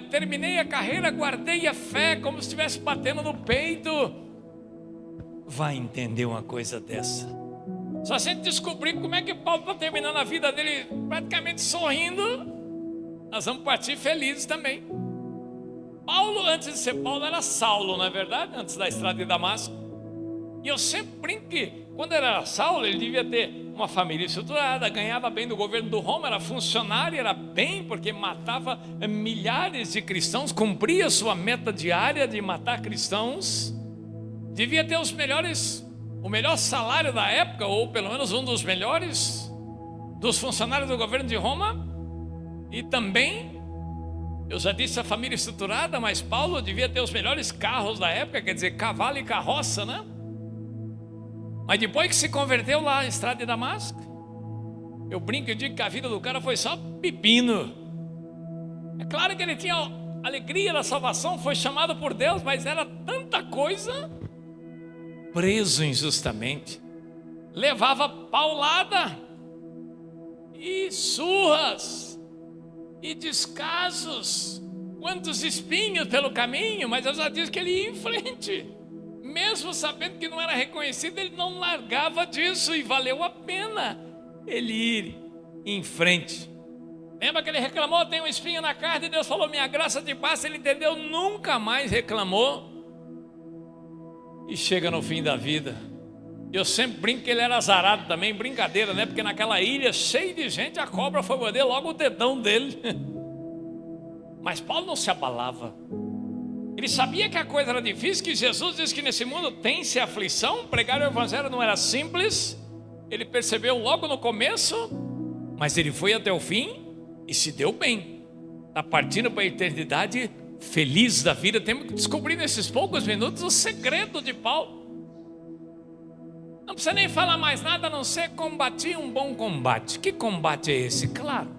terminei a carreira, guardei a fé, como se estivesse batendo no peito. Vai entender uma coisa dessa. Se a gente descobrir como é que Paulo está terminando a vida dele praticamente sorrindo, nós vamos partir felizes também. Paulo, antes de ser Paulo, era Saulo, não é verdade? Antes da estrada de Damasco. E eu sempre brinco que quando ele era Saulo, ele devia ter uma família estruturada, ganhava bem do governo do Roma, era funcionário, era bem, porque matava milhares de cristãos, cumpria sua meta diária de matar cristãos. Devia ter o melhor salário da época, ou pelo menos um dos melhores dos funcionários do governo de Roma. E também, eu já disse a família estruturada, mas Paulo devia ter os melhores carros da época, quer dizer, cavalo e carroça, né? Mas depois que se converteu lá na estrada de Damasco, eu brinco e digo que a vida do cara foi só pepino. É claro que ele tinha a alegria da salvação, foi chamado por Deus, mas era tanta coisa. Preso injustamente, levava paulada e surras e descasos, quantos espinhos pelo caminho, mas eu já disse que ele ia em frente, mesmo sabendo que não era reconhecido, ele não largava disso, e valeu a pena ele ir em frente. Lembra que ele reclamou, tem um espinho na carne, e Deus falou, minha graça te basta, ele entendeu, nunca mais reclamou. E chega no fim da vida. Eu sempre brinco que ele era azarado também, brincadeira, né? Porque naquela ilha cheia de gente, a cobra foi morder logo o dedão dele. Mas Paulo não se abalava. Ele sabia que a coisa era difícil, que Jesus disse que nesse mundo tem-se aflição. Pregar o evangelho não era simples. Ele percebeu logo no começo, mas ele foi até o fim e se deu bem. Está partindo para a eternidade feliz da vida. Temos que descobrir nesses poucos minutos o segredo de Paulo. Não precisa nem falar mais nada, a não ser combater um bom combate. Que combate é esse? Claro,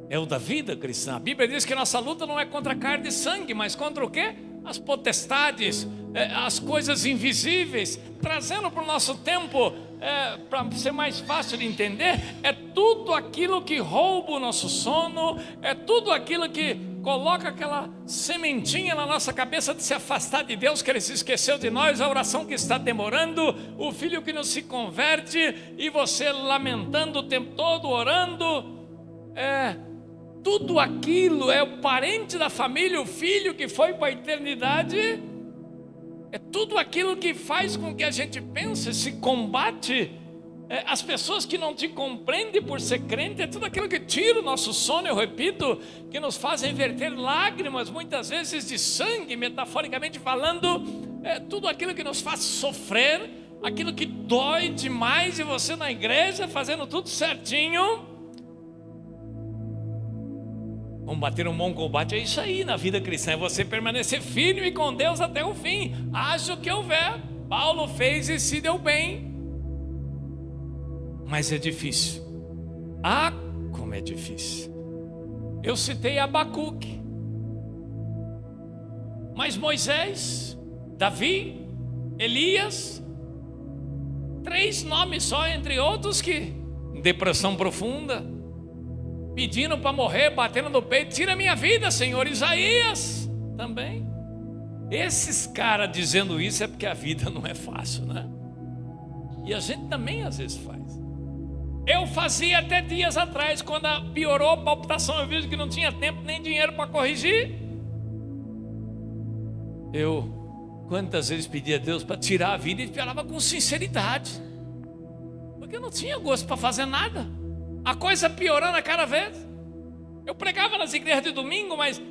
é o da vida cristã. A Bíblia diz que nossa luta não é contra carne e sangue, mas contra o quê? As potestades, as coisas invisíveis. Trazendo para o nosso tempo, para ser mais fácil de entender, é tudo aquilo que rouba o nosso sono, é tudo aquilo que coloca aquela sementinha na nossa cabeça de se afastar de Deus, que Ele se esqueceu de nós, a oração que está demorando, o filho que não se converte, e você lamentando o tempo todo, orando. Tudo aquilo é o parente da família, o filho que foi para a eternidade. É tudo aquilo que faz com que a gente pense, se combate. As pessoas que não te compreendem por ser crente, é tudo aquilo que tira o nosso sono, eu repito, que nos fazem verter lágrimas, muitas vezes de sangue, metaforicamente falando. É tudo aquilo que nos faz sofrer, aquilo que dói demais, e você na igreja fazendo tudo certinho. Combater um bom combate é isso aí na vida cristã, é você permanecer firme com Deus até o fim, haja o que houver. Paulo fez e se deu bem. Mas é difícil. Ah, como é difícil. Eu citei Abacuque, mas Moisés, Davi, Elias, 3 nomes só, entre outros, que depressão profunda, pedindo para morrer, batendo no peito, tira minha vida, Senhor. Isaías também. Esses caras dizendo isso é porque a vida não é fácil, né? E a gente também às vezes faz. Eu fazia até dias atrás, quando piorou a palpitação, eu vi que não tinha tempo nem dinheiro para corrigir. Eu quantas vezes pedi a Deus para tirar a vida e esperava com sinceridade, porque eu não tinha gosto para fazer nada. A coisa piorando a cada vez. Eu pregava nas igrejas de domingo, mas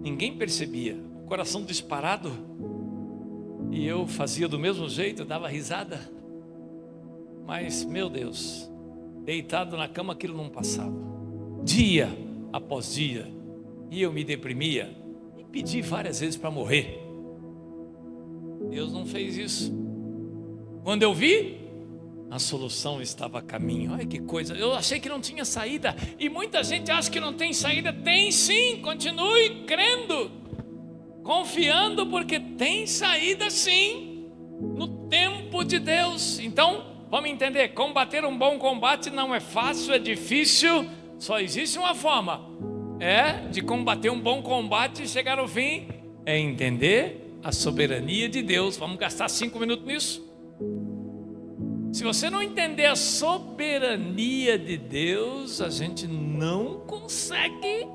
ninguém percebia. O coração disparado. E eu fazia do mesmo jeito, dava risada. Mas, meu Deus, deitado na cama, aquilo não passava. Dia após dia. E eu me deprimia. E pedi várias vezes para morrer. Deus não fez isso. Quando eu vi, a solução estava a caminho. Olha que coisa, eu achei que não tinha saída. E muita gente acha que não tem saída. Tem sim, continue crendo, confiando, porque tem saída sim, no tempo de Deus. Então, vamos entender, combater um bom combate não é fácil, é difícil. Só existe uma forma, de combater um bom combate e chegar ao fim, é entender a soberania de Deus. Vamos gastar 5 minutos nisso. Se você não entender a soberania de Deus, a gente não consegue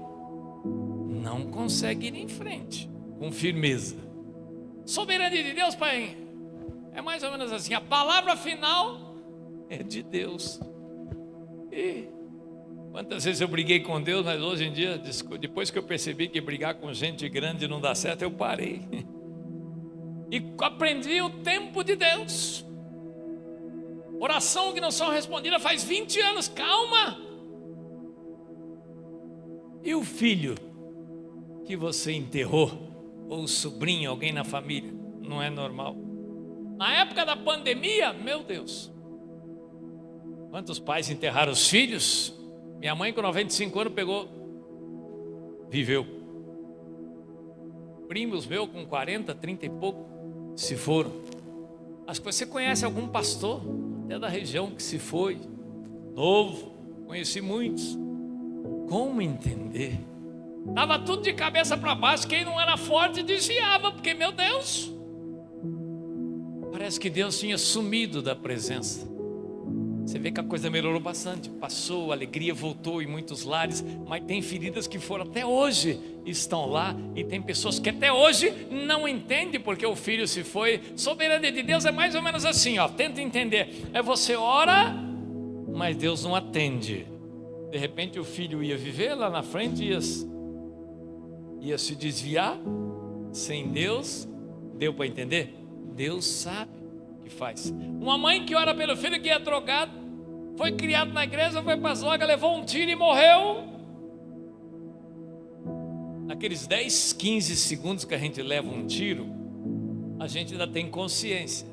ir em frente com firmeza. Soberania de Deus, pai, é mais ou menos assim: a palavra final é de Deus. E quantas vezes eu briguei com Deus, mas hoje em dia, depois que eu percebi que brigar com gente grande não dá certo, eu parei e aprendi o tempo de Deus. Oração que não são respondidas faz 20 anos, calma. E o filho que você enterrou, ou o sobrinho, alguém na família, não é normal. Na época da pandemia, meu Deus, quantos pais enterraram os filhos? Minha mãe com 95 anos viveu. Primos meus com 40, 30 e pouco se foram. Acho que você conhece algum pastor até da região que se foi, novo, conheci muitos. Como entender? Estava tudo de cabeça para baixo, quem não era forte desviava, porque, meu Deus, parece que Deus tinha sumido da presença. Você vê que a coisa melhorou bastante, passou, a alegria voltou em muitos lares, mas tem feridas que foram até hoje, estão lá, e tem pessoas que até hoje não entendem porque o filho se foi. Soberania de Deus é mais ou menos assim, ó, tenta entender, você ora, mas Deus não atende. De repente o filho ia viver lá na frente, ia se desviar, sem Deus. Deu para entender? Deus sabe o que faz. Uma mãe que ora pelo filho que é drogado, foi criado na igreja, foi para as drogas, levou um tiro e morreu. Naqueles 10, 15 segundos que a gente leva um tiro, a gente ainda tem consciência.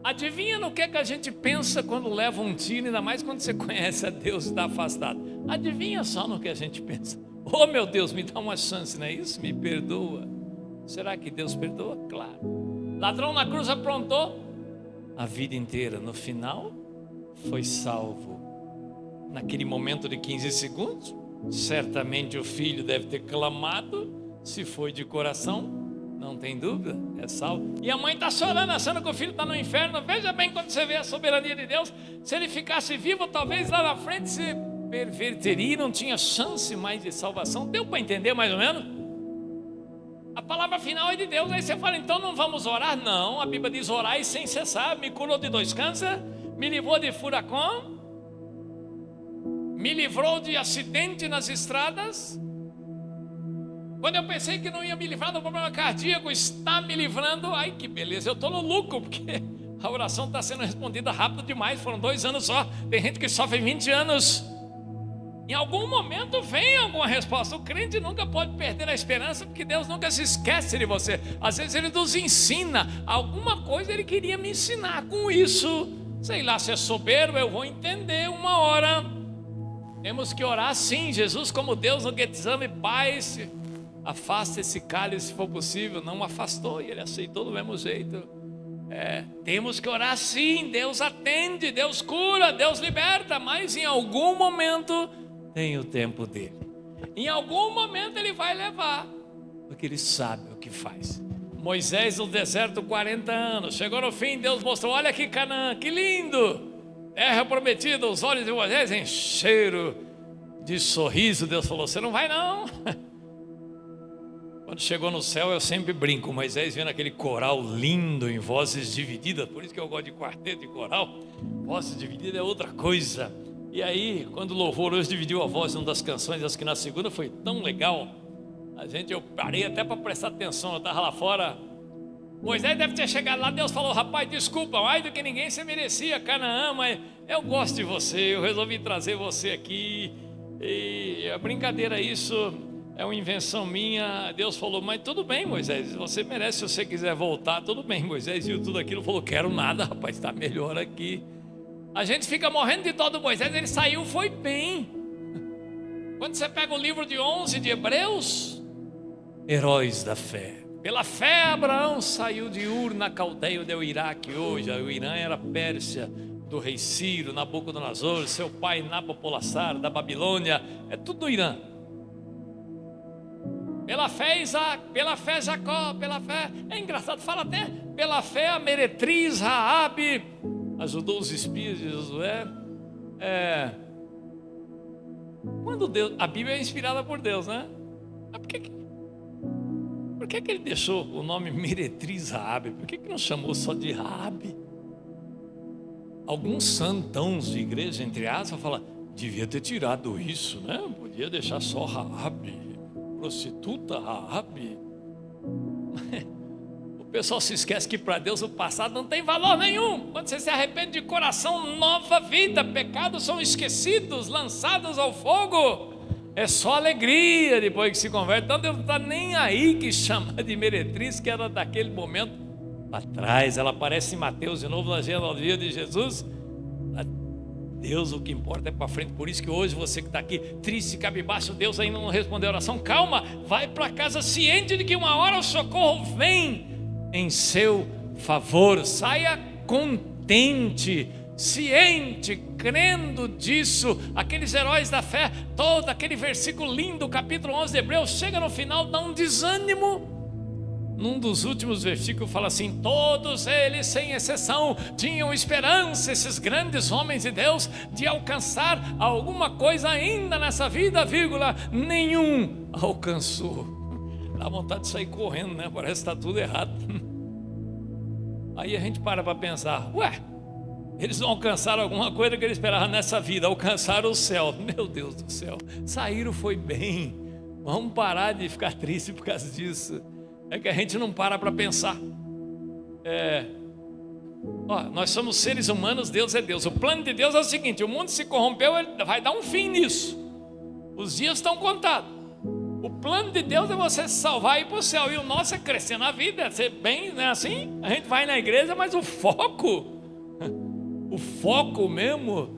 Adivinha no que a gente pensa quando leva um tiro, ainda mais quando você conhece a Deus e está afastado? Adivinha só no que a gente pensa: oh meu Deus, me dá uma chance, não é isso? Me perdoa. Será que Deus perdoa? Claro. Ladrão na cruz aprontou a vida inteira, no final foi salvo. Naquele momento de 15 segundos, certamente o filho deve ter clamado, se foi de coração, não tem dúvida, é salvo. E a mãe está chorando, achando que o filho está no inferno. Veja bem, quando você vê a soberania de Deus, se ele ficasse vivo, talvez lá na frente se perverteria e não tinha chance mais de salvação. Deu para entender mais ou menos? A palavra final é de Deus. Aí você fala, então não vamos orar? Não, a Bíblia diz: orai sem cessar. Me curou de 2 cânceres, me livrou de furacão, me livrou de acidente nas estradas. Quando eu pensei que não ia me livrar do problema cardíaco, está me livrando. Ai, que beleza, eu estou no lucro, porque a oração está sendo respondida rápido demais. Foram 2 anos só. Tem gente que sofre 20 anos. Em algum momento vem alguma resposta. O crente nunca pode perder a esperança, porque Deus nunca se esquece de você. Às vezes Ele nos ensina alguma coisa, Ele queria me ensinar. Com isso, sei lá, se é soberbo, eu vou entender uma hora. Temos que orar sim. Jesus, como Deus no Getsemane: Pai, afasta esse cálice se for possível. Não afastou e Ele aceitou do mesmo jeito. Temos que orar sim. Deus atende, Deus cura, Deus liberta, mas em algum momento tem o tempo dele. Em algum momento Ele vai levar, porque Ele sabe o que faz. Moisés no deserto 40 anos, chegou no fim, Deus mostrou: olha aqui Canaã, que lindo, terra prometida. Os olhos de Moisés encheram de sorriso. Deus falou: você não vai não. Quando chegou no céu, eu sempre brinco, Moisés vendo aquele coral lindo em vozes divididas. Por isso que eu gosto de quarteto e coral. Vozes divididas é outra coisa. E aí, quando o louvor hoje dividiu a voz em uma das canções, acho que na segunda foi tão legal. Eu parei até para prestar atenção. Eu estava lá fora. Moisés deve ter chegado lá. Deus falou: rapaz, desculpa, mais do que ninguém você merecia Canaã, mas eu gosto de você, eu resolvi trazer você aqui. E é brincadeira isso. É uma invenção minha. Deus falou: mas tudo bem, Moisés, você merece. Se você quiser voltar, tudo bem. Moisés viu tudo aquilo, falou: quero nada, rapaz, está melhor aqui. A gente fica morrendo de dó do Moisés. Ele saiu, foi bem. Quando você pega o livro de 11 de Hebreus, heróis da fé. Pela fé Abraão saiu de Ur na Caldeia do Iraque. Hoje o Irã era a Pérsia do rei Ciro, Nabucodonosor. Seu pai Nabopolassar da Babilônia, é tudo do Irã. Pela fé Isaac, pela fé Jacó, pela fé, é engraçado, fala até pela fé a meretriz Raabe, ajudou os espias de Josué. Quando Deus, a Bíblia é inspirada por Deus, né? Mas por que ele deixou o nome Meretriz Raabe? Por que não chamou só de Raabe? Alguns santões de igreja, entre aspas, falam: devia ter tirado isso, né? Podia deixar só Raabe, prostituta Raabe. O pessoal se esquece que para Deus o passado não tem valor nenhum. Quando você se arrepende de coração, nova vida. Pecados são esquecidos, lançados ao fogo. É só alegria depois que se converte. Então Deus não está nem aí que chama de meretriz, que era daquele momento para trás. Ela aparece em Mateus de novo na genealogia de Jesus. Deus, o que importa é para frente. Por isso que hoje você que está aqui triste, cabisbaixo, Deus ainda não respondeu a oração. Calma, vai para casa ciente de que uma hora o socorro vem em seu favor. Saia contente, ciente, crendo disso. Aqueles heróis da fé, todo aquele versículo lindo, capítulo 11 de Hebreus, chega no final, dá um desânimo. Num dos últimos versículos fala assim: todos eles sem exceção tinham esperança, esses grandes homens de Deus, de alcançar alguma coisa ainda nessa vida, vírgula, nenhum alcançou. Dá vontade de sair correndo, né? Parece que está tudo errado. Aí a gente para pensar: ué, eles não alcançaram alguma coisa que eles esperavam nessa vida, alcançaram o céu. Meu Deus do céu, saíram foi bem. Vamos parar de ficar triste por causa disso. É que a gente não para pensar. Nós somos seres humanos, Deus é Deus. O plano de Deus é o seguinte: o mundo se corrompeu, ele vai dar um fim nisso. Os dias estão contados. O plano de Deus é você se salvar e ir para o céu. E o nosso é crescer na vida, é ser bem, não é assim? A gente vai na igreja, mas o foco mesmo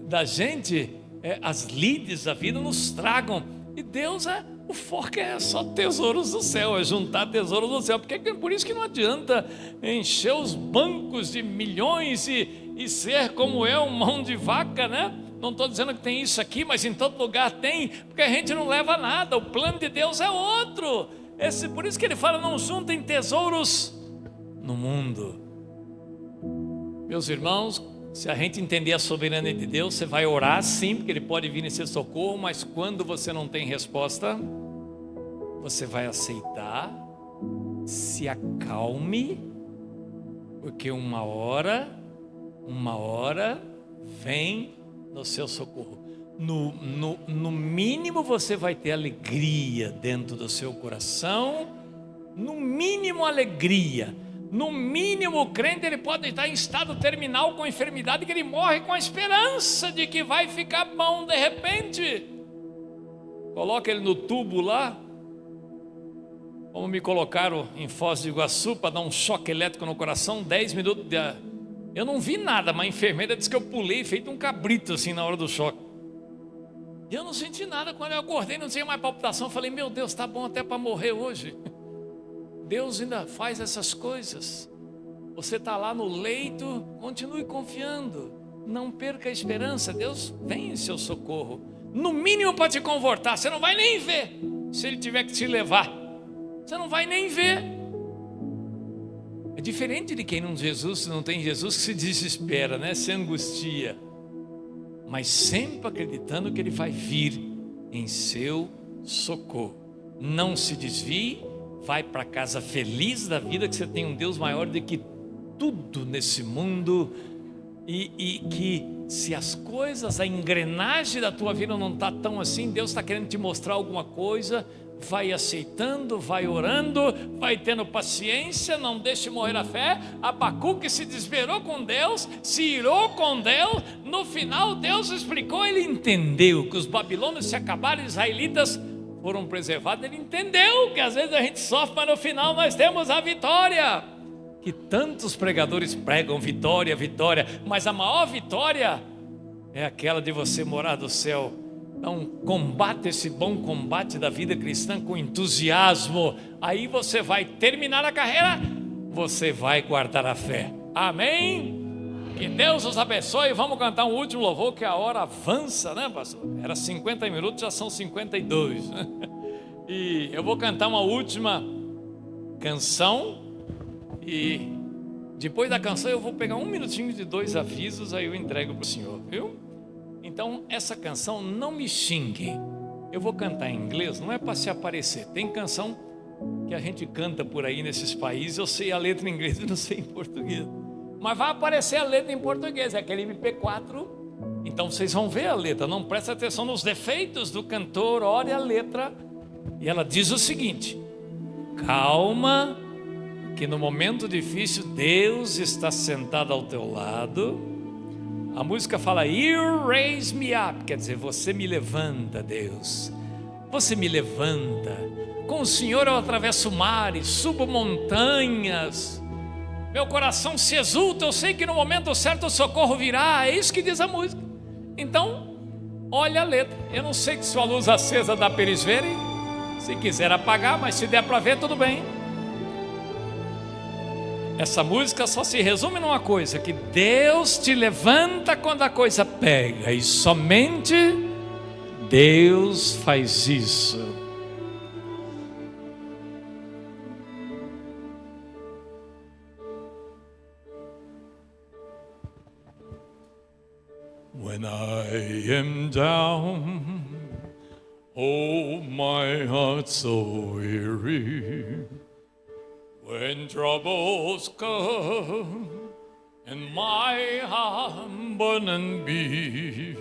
da gente, as lides da vida nos tragam. E Deus o foco é só tesouros do céu, é juntar tesouros do céu. Por isso que não adianta encher os bancos de milhões e ser como eu, mão de vaca, né? Não estou dizendo que tem isso aqui, mas em todo lugar tem, porque a gente não leva nada. O plano de Deus é outro. Por isso que ele fala: não juntem tesouros no mundo. Meus irmãos, se a gente entender a soberania de Deus, você vai orar sim, porque Ele pode vir em seu socorro, mas quando você não tem resposta, você vai aceitar, se acalme, porque uma hora vem no seu socorro. No mínimo você vai ter alegria dentro do seu coração, no mínimo alegria. No mínimo, o crente ele pode estar em estado terminal com enfermidade, que ele morre com a esperança de que vai ficar bom de repente. Coloca ele no tubo lá, como me colocaram em Foz do Iguaçu para dar um choque elétrico no coração, 10 minutos. Eu não vi nada, mas a enfermeira disse que eu pulei feito um cabrito assim na hora do choque. E eu não senti nada. Quando eu acordei, não tinha mais palpitação. Eu falei: meu Deus, está bom até para morrer hoje. Deus ainda faz essas coisas. Você está lá no leito, continue confiando, não perca a esperança. Deus vem em seu socorro, no mínimo para te confortar. Você não vai nem ver, se Ele tiver que te levar, você não vai nem ver. É diferente de quem não tem Jesus, que se desespera, né? Se angustia, mas sempre acreditando que Ele vai vir em seu socorro. Não se desvie, vai para casa feliz da vida, que você tem um Deus maior do que tudo nesse mundo, e que se as coisas, a engrenagem da tua vida não está tão assim, Deus está querendo te mostrar alguma coisa. Vai aceitando, vai orando, vai tendo paciência, não deixe morrer a fé. Abacuque se desesperou com Deus, se irou com Deus. No final Deus explicou, ele entendeu que os babilônios se acabaram, os israelitas foram preservados. Ele entendeu que às vezes a gente sofre, mas no final nós temos a vitória. Que tantos pregadores pregam vitória, vitória, mas a maior vitória é aquela de você morar do céu. Então combate esse bom combate da vida cristã com entusiasmo. Aí você vai terminar a carreira, você vai guardar a fé. Amém? Que Deus os abençoe. Vamos cantar um último louvor, que a hora avança, né, pastor? Era 50 minutos, já são 52. E eu vou cantar uma última canção. E Depois da canção eu vou pegar um minutinho de 2 avisos, aí eu entrego para o senhor, viu? Então essa canção não me xingue. Eu vou cantar em inglês, não é para se aparecer. Tem canção que a gente canta por aí nesses países, eu sei a letra em inglês e não sei em português. Mas vai aparecer a letra em português, é aquele MP4. Então vocês vão ver a letra, não presta atenção nos defeitos do cantor, olhe a letra. E ela diz o seguinte: calma, que no momento difícil Deus está sentado ao teu lado. A música fala You raise me up, quer dizer, você me levanta, Deus. Você me levanta. Com o Senhor eu atravesso mares, subo montanhas. Meu coração se exulta, eu sei que no momento certo o socorro virá. É isso que diz a música. Então, olha a letra. Eu não sei se a luz acesa dá para eles verem. Se quiser apagar, mas se der para ver, tudo bem. Essa música só se resume numa coisa: que Deus te levanta quando a coisa pega. E somente Deus faz isso. When I am down, oh my heart so weary. When troubles come and my heart burden be,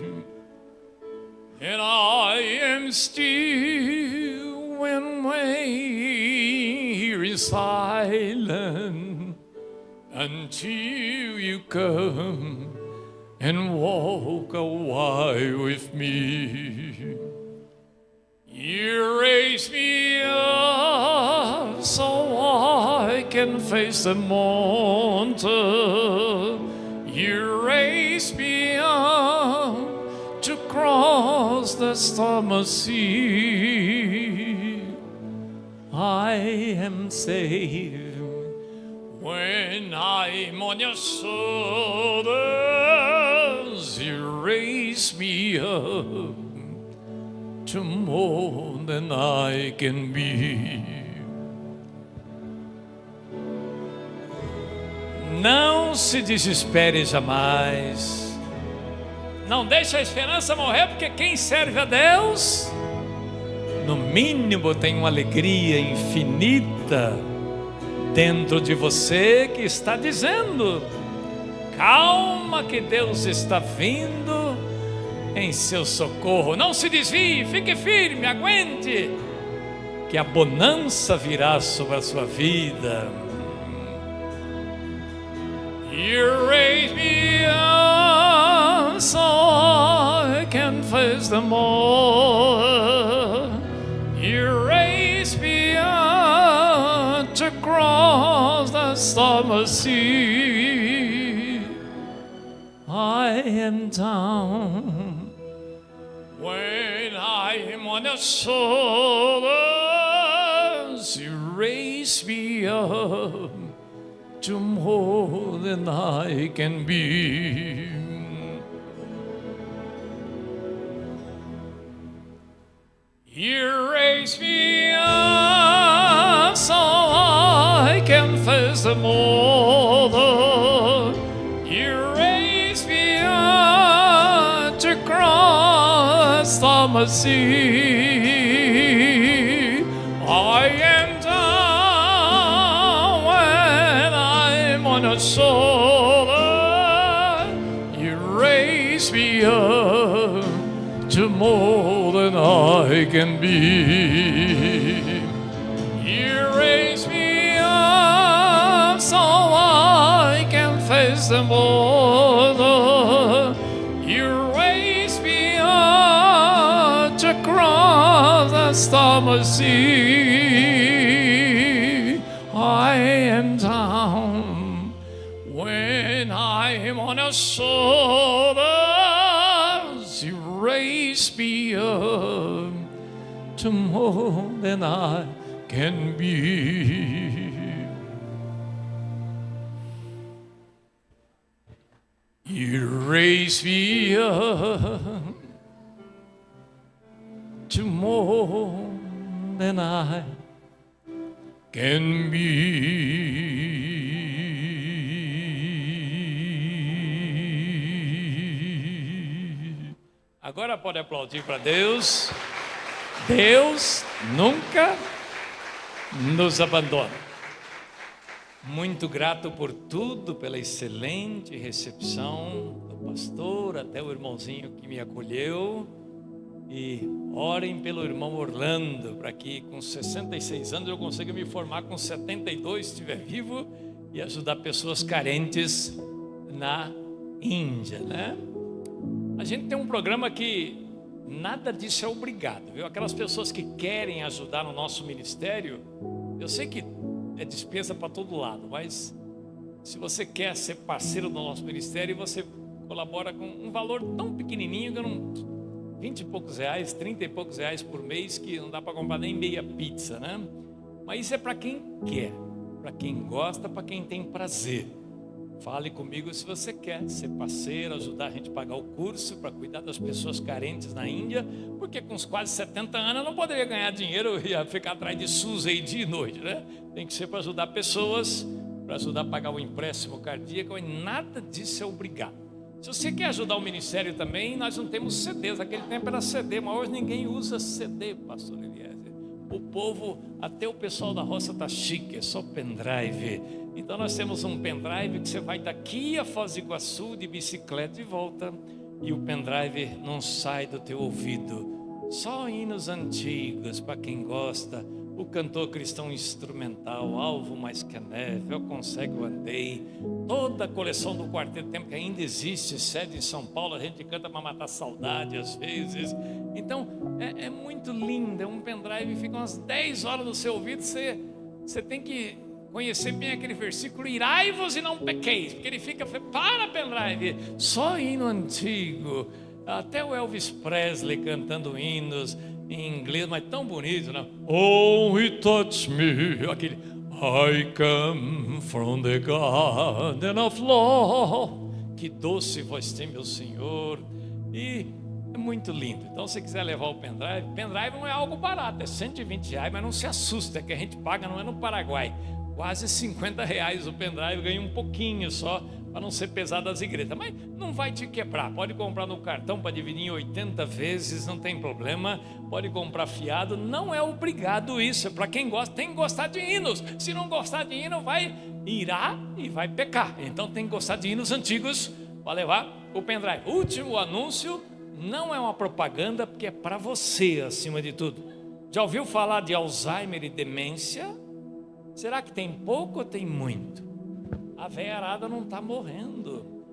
and I am still when way is silent until you come and walk a while with me. You raise me up so I can face the mountain. You raise me up to cross the stormy sea. I am saved when I'm on your shoulders. You raise me up to more than I can be. Não se desespere jamais. Não deixe a esperança morrer, porque quem serve a Deus, no mínimo tem uma alegria infinita dentro de você que está dizendo: calma, que Deus está vindo em seu socorro. Não se desvie, fique firme, aguente, que a bonança virá sobre a sua vida. You raise me up so I can face the morn. You raise me up to cross the stormy sea. I am down when I am on your shoulders. You raise me up to more than I can be. You raise me up so I can face the morning. You raise me up to cross the sea. I am down when I'm on a shoulder. You raise me up to more than I can be. You raise me up so I can face the morning. You raise me up to cross the stormy sea. I am down when I am on your shoulders. You raise me up to more than I can be. You raise me up to more than I can be. Agora pode aplaudir para Deus. Deus nunca nos abandona. Muito grato por tudo, pela excelente recepção do pastor, até o irmãozinho que me acolheu. E orem pelo irmão Orlando, para que com 66 anos eu consiga me formar com 72, se estiver vivo, e ajudar pessoas carentes na Índia, né? A gente tem um programa que nada disso é obrigado, viu? Aquelas pessoas que querem ajudar no nosso ministério, eu sei que é despesa para todo lado, mas se você quer ser parceiro do nosso ministério, você colabora com um valor tão pequenininho que eu não... 20 e poucos reais, 30 e poucos reais por mês, que não dá para comprar nem meia pizza, né? Mas isso é para quem quer, para quem gosta, para quem tem prazer. Fale comigo se você quer ser parceiro, ajudar a gente a pagar o curso para cuidar das pessoas carentes na Índia, porque com os quase 70 anos eu não poderia ganhar dinheiro e ia ficar atrás de SUS aí dia e noite, né? Tem que ser para ajudar pessoas, para ajudar a pagar o empréstimo cardíaco, e nada disso é obrigado. Se você quer ajudar o ministério também, nós não temos CDs. Naquele tempo era CD, mas hoje ninguém usa CD, pastor Eliezer. O povo, até o pessoal da roça está chique, é só pendrive. Então nós temos um pendrive que você vai daqui a Foz do Iguaçu de bicicleta e volta, e o pendrive não sai do teu ouvido. Só hinos antigos, para quem gosta. O cantor cristão instrumental, Alvo Mais Que a Neve, Eu Consigo Andei, toda a coleção do Quarteto Tempo que ainda existe, sede em São Paulo, a gente canta para matar saudade às vezes. Então é muito lindo, é um pendrive, fica umas 10 horas no seu ouvido. Você tem que conhecer bem aquele versículo, irai-vos e não pequeis, porque ele fica, para pendrive, só hino antigo. Até o Elvis Presley cantando hinos em inglês, mas tão bonito, né? Oh, he touched me, aquele I come from the garden of law. Que doce voz tem, meu Senhor. E é muito lindo. Então, se você quiser levar o pendrive, pendrive não é algo barato, é 120 reais, mas não se assusta, que a gente paga, não é no Paraguai, quase 50 reais o pendrive, ganha um pouquinho só, para não ser pesado das igrejas, mas não vai te quebrar. Pode comprar no cartão para dividir em 80 vezes, não tem problema. Pode comprar fiado, não é obrigado isso, é para quem gosta. Tem que gostar de hinos. Se não gostar de hino, irá e vai pecar. Então tem que gostar de hinos antigos para levar o pendrive. Último anúncio, não é uma propaganda, porque é para você acima de tudo. Já ouviu falar de Alzheimer e demência? Será que tem pouco ou tem muito? A velharada não está morrendo.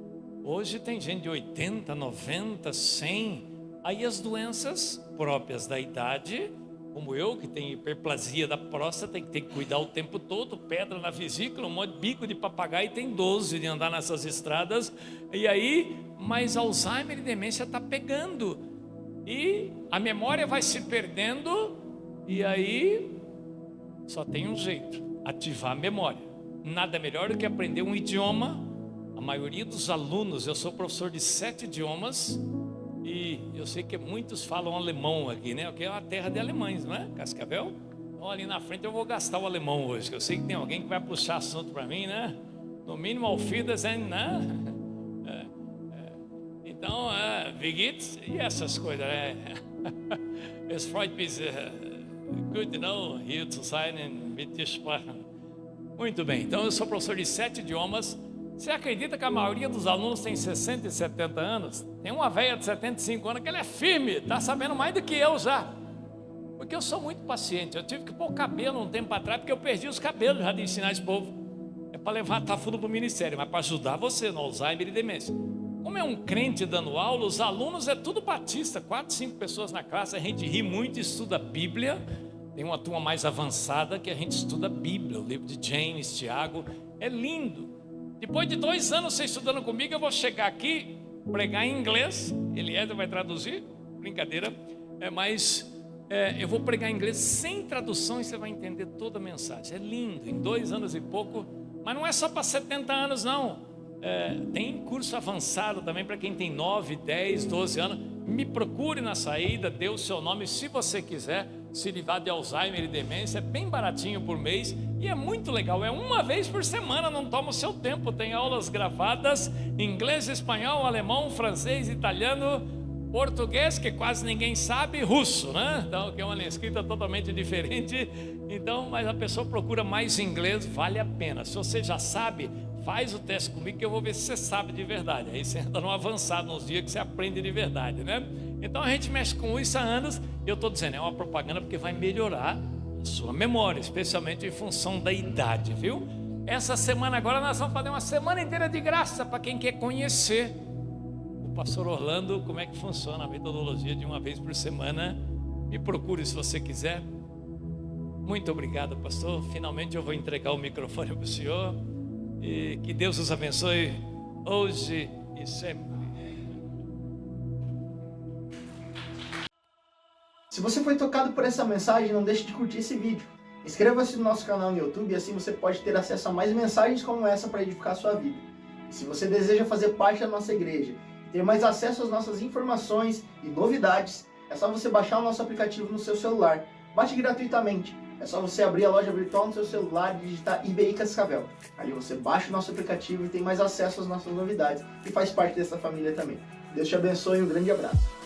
Hoje tem gente de 80, 90, 100. Aí as doenças próprias da idade, como eu, que tenho hiperplasia da próstata, tem que cuidar o tempo todo, pedra na vesícula, um monte de bico de papagaio, tem 12 de andar nessas estradas. E aí, mas Alzheimer e demência está pegando. E a memória vai se perdendo. E aí, só tem um jeito, ativar a memória. Nada melhor do que aprender um idioma. A maioria dos alunos, eu sou professor de 7 idiomas, e eu sei que muitos falam alemão aqui, né? Porque é uma terra de alemães, não é, Cascavel? Então ali na frente eu vou gastar o alemão hoje, que eu sei que tem alguém que vai puxar assunto para mim, né? No mínimo auf Wiedersehen, né? Então, wie geht's? E essas coisas, né? Es freut mich gut, hier zu sein und mit dir sprechen. Muito bem, então eu sou professor de 7 idiomas. Você acredita que a maioria dos alunos tem 60 e 70 anos? Tem uma velha de 75 anos que ela é firme, está sabendo mais do que eu já. Porque eu sou muito paciente. Eu tive que pôr cabelo um tempo atrás, porque eu perdi os cabelos já de ensinar esse povo. É para levantar fundo para o ministério, mas para ajudar você no Alzheimer e demência. Como é um crente dando aula, os alunos é tudo batista, 4, 5 pessoas na classe, a gente ri muito e estuda a Bíblia. Tem uma turma mais avançada que a gente estuda a Bíblia, o livro de James, Tiago, é lindo. Depois de 2 anos você estudando comigo, eu vou chegar aqui, pregar em inglês, Eliezer vai traduzir, brincadeira, mas eu vou pregar em inglês sem tradução e você vai entender toda a mensagem. É lindo, em 2 anos e pouco, mas não é só para 70 anos não, tem curso avançado também para quem tem 9, 10, 12 anos. Me procure na saída, dê o seu nome se você quiser se livrar de Alzheimer e demência, é bem baratinho por mês e é muito legal, é uma vez por semana, não toma o seu tempo, tem aulas gravadas em inglês, espanhol, alemão, francês, italiano, português, que quase ninguém sabe, russo, né? Então, que é uma escrita totalmente diferente. Então, mas a pessoa procura mais inglês, vale a pena. Se você já sabe, faz o teste comigo que eu vou ver se você sabe de verdade. Aí você entra no avançado, nos dias que você aprende de verdade, né? Então a gente mexe com isso há anos. E eu estou dizendo, é uma propaganda porque vai melhorar a sua memória, especialmente em função da idade, viu? Essa semana agora nós vamos fazer uma semana inteira de graça para quem quer conhecer o pastor Orlando, como é que funciona a metodologia de uma vez por semana. Me procure se você quiser. Muito obrigado, pastor. Finalmente eu vou entregar o microfone para o senhor. E que Deus os abençoe hoje e sempre. Se você foi tocado por essa mensagem, não deixe de curtir esse vídeo. Inscreva-se no nosso canal no YouTube e assim você pode ter acesso a mais mensagens como essa para edificar a sua vida. E se você deseja fazer parte da nossa igreja e ter mais acesso às nossas informações e novidades, é só você baixar o nosso aplicativo no seu celular. Baixe gratuitamente. É só você abrir a loja virtual no seu celular e digitar IBI Cascavel. Ali você baixa o nosso aplicativo e tem mais acesso às nossas novidades e faz parte dessa família também. Deus te abençoe e um grande abraço.